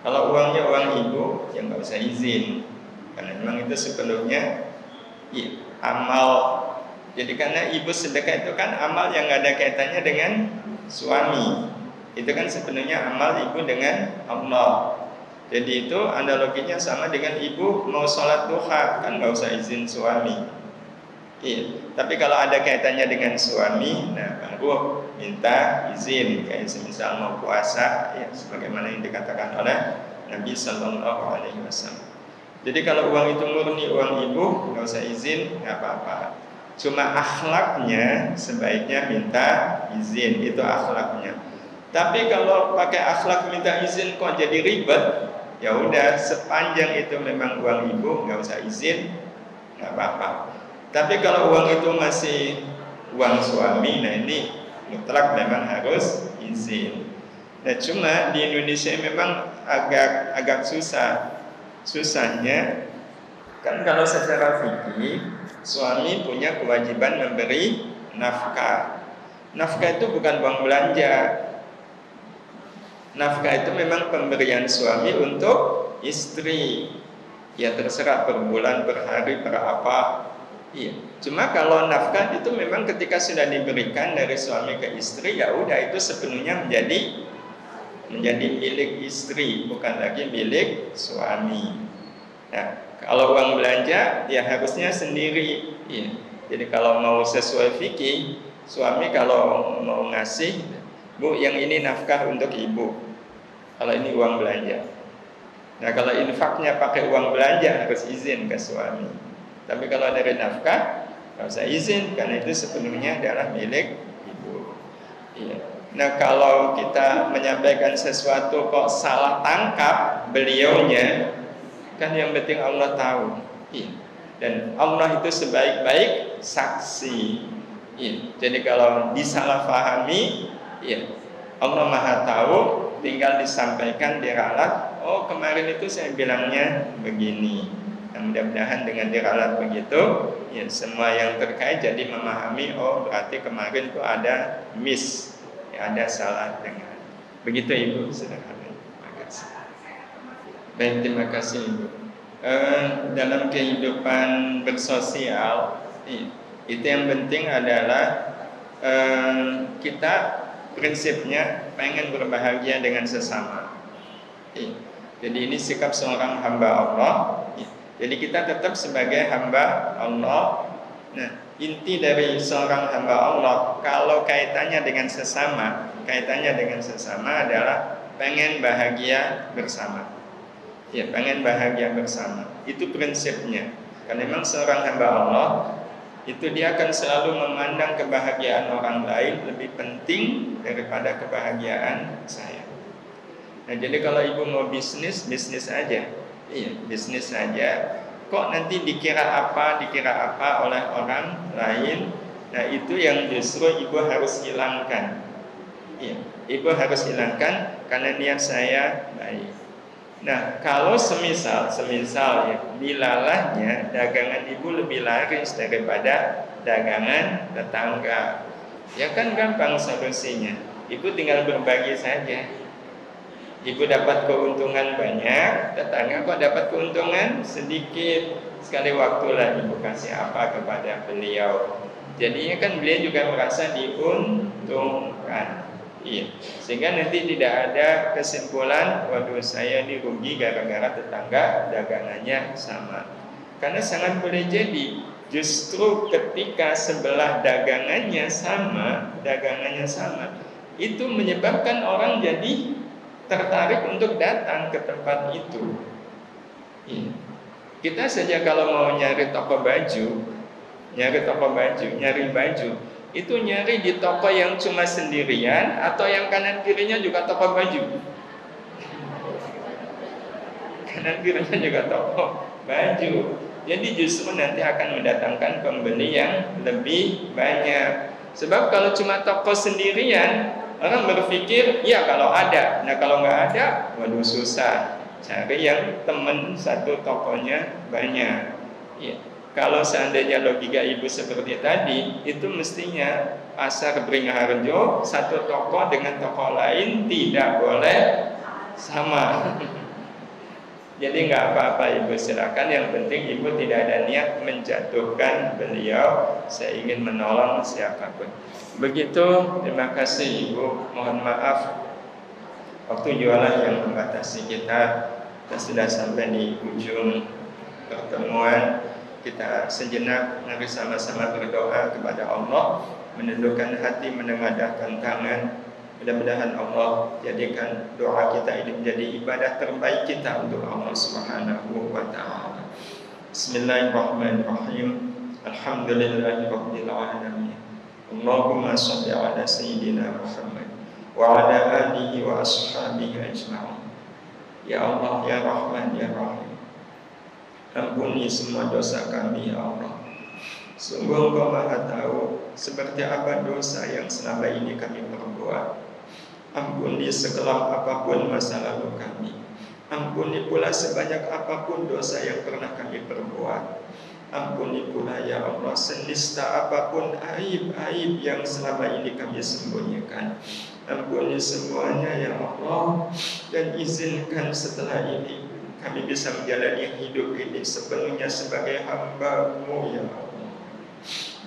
Kalau uangnya uang ibu, ya nggak usah izin, karena memang itu sepenuhnya ya, amal. Jadi karena ibu sedekah itu kan amal yang nggak ada kaitannya dengan suami. Itu kan sepenuhnya amal ibu dengan Allah. Jadi itu analoginya sama dengan ibu mau sholat duha, kan nggak usah izin suami. Iya. Tapi kalau ada kaitannya dengan suami, nah baru minta izin. Kayak semisal mau puasa, ya sebagaimana yang dikatakan oleh Nabi Sallallahu Alaihi Wasallam. Jadi kalau uang itu murni uang ibu, nggak usah izin, nggak apa-apa. Cuma akhlaknya sebaiknya minta izin, itu akhlaknya. Tapi kalau pakai akhlak minta izin kok jadi ribet, ya udah, sepanjang itu memang uang ibu nggak usah izin, nggak apa-apa. Tapi kalau uang itu masih uang suami, nah ini mutlak memang harus izin. Nah cuma di Indonesia memang agak susah. Susahnya kan kalau secara fikih suami punya kewajiban memberi nafkah. Nafkah itu bukan uang belanja. Nafkah itu memang pemberian suami untuk istri. Ya terserah per bulan, per hari, per apa. Iya. Cuma kalau nafkah itu memang ketika sudah diberikan dari suami ke istri, ya udah itu sepenuhnya menjadi milik istri, bukan lagi milik suami. Nah, kalau uang belanja ya harusnya sendiri. Ya. Jadi kalau mau sesuai fikih, suami kalau mau ngasih, Bu, yang ini nafkah untuk ibu. Kalau ini uang belanja. Nah, kalau infaknya pakai uang belanja harus izin ke suami. Tapi kalau dari nafkah nggak usah izin, karena itu sepenuhnya adalah milik ibu. Iya. Nah, kalau kita menyampaikan sesuatu kok salah tangkap beliaunya, kan yang penting Allah tahu. Iya. Dan Allah itu sebaik-baik saksi. Iya. Jadi kalau disalahpahami, iya, Allah Maha tahu, tinggal disampaikan, diralat. Oh, kemarin itu saya bilangnya begini. Nah, mudah-mudahan dengan diralat begitu, ya semua yang terkait jadi memahami. Oh, berarti kemarin itu ada miss, ya, ada salah dengar. Begitu Ibu, sederhana. Terima kasih. Baik, terima kasih Ibu. Dalam kehidupan bersosial, itu yang penting adalah kita prinsipnya pengen berbahagia dengan sesama. Jadi ini sikap seorang hamba Allah. Jadi kita tetap sebagai hamba Allah. Nah, inti dari seorang hamba Allah kalau kaitannya dengan sesama adalah pengen bahagia bersama. Ya, pengen bahagia bersama. Itu prinsipnya. Karena memang seorang hamba Allah itu dia akan selalu memandang kebahagiaan orang lain lebih penting daripada kebahagiaan saya. Nah, jadi kalau ibu mau bisnis aja. Iya, bisnis saja. Kok nanti dikira apa oleh orang lain? Nah, itu yang justru ibu harus hilangkan. Iya, ibu harus hilangkan karena niat saya baik. Nah, kalau semisal ya, dilalahnya dagangan ibu lebih laris daripada dagangan tetangga, ya kan gampang solusinya. Ibu tinggal berbagi saja. Ibu dapat keuntungan banyak, tetangga kok dapat keuntungan sedikit. Sekali waktulah ibu kasih apa kepada beliau. Jadinya kan beliau juga merasa diuntungkan. Iya. Sehingga nanti tidak ada kesimpulan, waduh saya dirugi gara-gara tetangga dagangannya sama. Karena sangat boleh jadi Justru ketika sebelah dagangannya sama, itu menyebabkan orang jadi tertarik untuk datang ke tempat itu. Iya. Kita saja kalau mau nyari toko baju, nyari baju, itu nyari di toko yang cuma sendirian atau yang kanan kirinya juga toko baju. Kanan kirinya juga toko baju. Jadi justru nanti akan mendatangkan pembeli yang lebih banyak. Sebab kalau cuma toko sendirian, orang berpikir, ya kalau ada. Nah kalau nggak ada, waduh susah. Cari yang teman satu tokonya banyak. Ya. Kalau seandainya logika ibu seperti tadi, itu mestinya pasar Beringharjo satu toko dengan toko lain tidak boleh sama. Jadi nggak apa-apa ibu, silakan. Yang penting ibu tidak ada niat menjatuhkan beliau. Saya ingin menolong siapapun. Begitu, terima kasih ibu. Mohon maaf waktu jualan yang membatasi kita. Kita sudah sampai di ujung pertemuan. Kita sejenak mari sama-sama berdoa kepada Allah, menundukkan hati, menengadahkan tangan. Mudah-mudahan Allah jadikan doa kita ini menjadi ibadah terbaik kita untuk Allah Subhanahu wa ta'ala. Bismillahirrahmanirrahim. Alhamdulillahirabbil alamin. Allahumma shalli ala sayyidina Muhammad wa ala alihi wa ashabihi ajma'in. Ya Allah, ya Rahman, ya Rahim, ampuni semua dosa kami ya Allah. Sungguh Engkau Maha tahu seperti apa dosa yang selama ini kami perbuat. Ampuni sekelam apapun masa lalu kami. Ampuni pula sebanyak apapun dosa yang pernah kami perbuat. Ampuni pula ya Allah senista apapun aib-aib yang selama ini kami sembunyikan. Ampuni semuanya ya Allah, dan izinkan setelah ini kami bisa menjalani hidup ini sepenuhnya sebagai hamba-Mu ya Allah.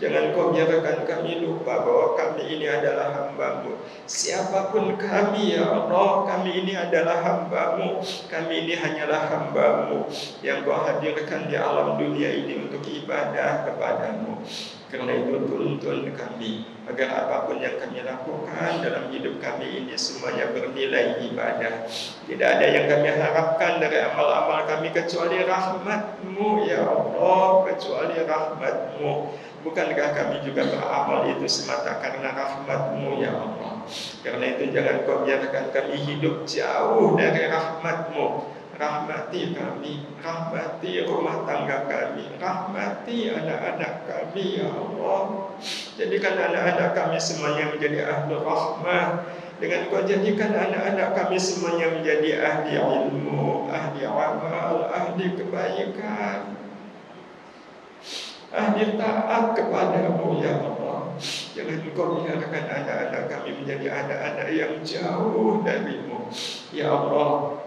Jangan Kau biarkan kami lupa bahwa kami ini adalah hamba-Mu. Siapapun kami ya Allah, kami ini adalah hamba-Mu. Kami ini hanyalah hamba-Mu yang Kau hadirkan di alam dunia ini untuk ibadah kepada-Mu. Karena itu tuntun kami agar apapun yang kami lakukan dalam hidup kami ini semuanya bernilai ibadah. Tidak ada yang kami harapkan dari amal-amal kami kecuali rahmat-Mu ya Allah, kecuali rahmat-Mu. Bukankah kami juga beramal itu semata karena rahmat-Mu ya Allah. Karena itu jangan Kau biarkan kami hidup jauh dari rahmat-Mu. Rahmati kami, rahmati rumah tangga kami, rahmati anak-anak kami ya Allah. Jadikan anak-anak kami semuanya menjadi ahli rahmah. Dengan Kau jadikan anak-anak kami semuanya menjadi ahli ilmu, ahli amal, ahli kebaikan, ahli taat kepada-Mu ya Allah. Jangan Kau biarkan anak-anak kami menjadi anak-anak yang jauh dari-Mu ya Allah.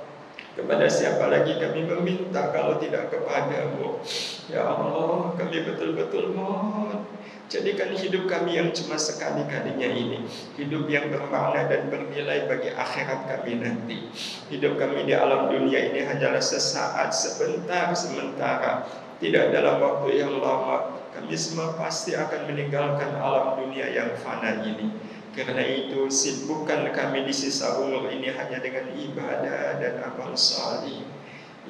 Kepada siapa lagi kami meminta kalau tidak kepada-Mu ya Allah. Kami betul-betul mohon, jadikan hidup kami yang cuma sekali-kalinya ini hidup yang bermakna dan bernilai bagi akhirat kami nanti. Hidup kami di alam dunia ini hanyalah sesaat, sebentar, sementara, tidak dalam waktu yang lama. Kami semua pasti akan meninggalkan alam dunia yang fana ini. Karena itu sibukkan kami di sisa umur ini hanya dengan ibadah dan amal salih.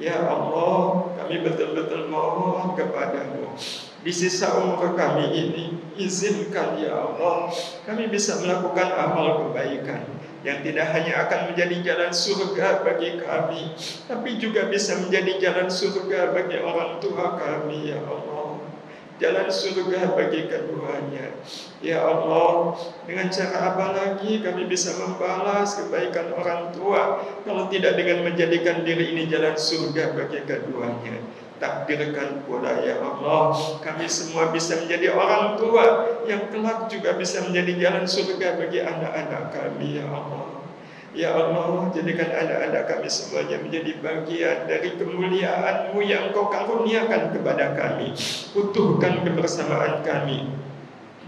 Ya Allah, kami betul-betul mohon kepada-Mu, di sisa umur kami ini izinkan ya Allah kami bisa melakukan amal kebaikan yang tidak hanya akan menjadi jalan surga bagi kami, tapi juga bisa menjadi jalan surga bagi orang tua kami ya Allah. Jalan surga bagi keduanya ya Allah. Dengan cara apa lagi kami bisa membalas kebaikan orang tua kalau tidak dengan menjadikan diri ini jalan surga bagi keduanya? Takdirkan pula ya Allah kami semua bisa menjadi orang tua yang kelak juga bisa menjadi jalan surga bagi anak-anak kami ya Allah. Ya Allah, jadikan anak-anak kami semuanya menjadi bagian dari kemuliaan-Mu yang Kau karuniakan kepada kami. Utuhkan kebersamaan kami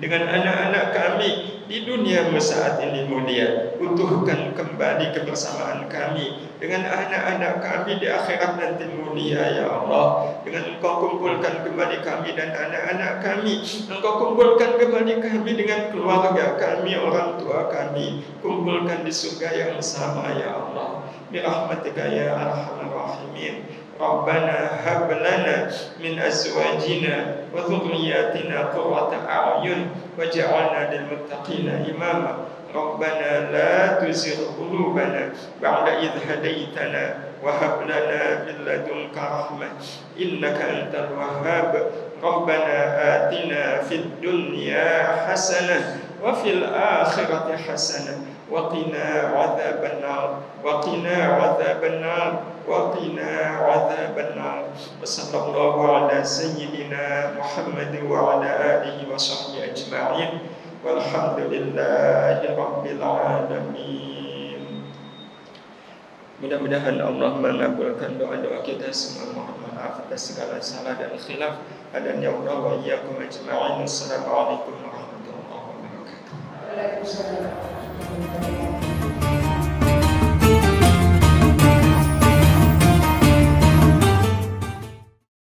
dengan anak-anak kami di dunia saat ini mulia. Utuhkan kembali kebersamaan kami dengan anak-anak kami di akhirat nanti mulia ya Allah. Dengan Engkau kumpulkan kembali kami dan anak-anak kami, Engkau kumpulkan kembali kami dengan keluarga kami, orang tua kami, kumpulkan di surga yang sama ya Allah. Bi rahmatika ya arhamar rahimin. Rabbana hab lana min azwajina wa dhurriyyatina qurrata a'yun waj'alna lil muttaqina imama. Rabbana la tuzigh qulubana ba'da idh hadaitana wa hab lana min ladunka rahmah innaka antal wahhab. Rabbana atina fid dunya hasanah wa fil akhirati hasanah wa qina adzaban nar wa qina adzaban nar wa qina adzaban nar. Wassallallahu ala sayyidina Muhammad wa ala alihi wa sahbihi ajma'in walhamdulillahi rabbil alamin. Mudah-mudahan Allah mengabulkan doa-doa kita semua. Mohon maaf atas segala salah dan khilaf. Adanya Allah wa iyyakum ajma'in. Assalamualaikum warahmatullahi wabarakatuh. Waalaikumsalam.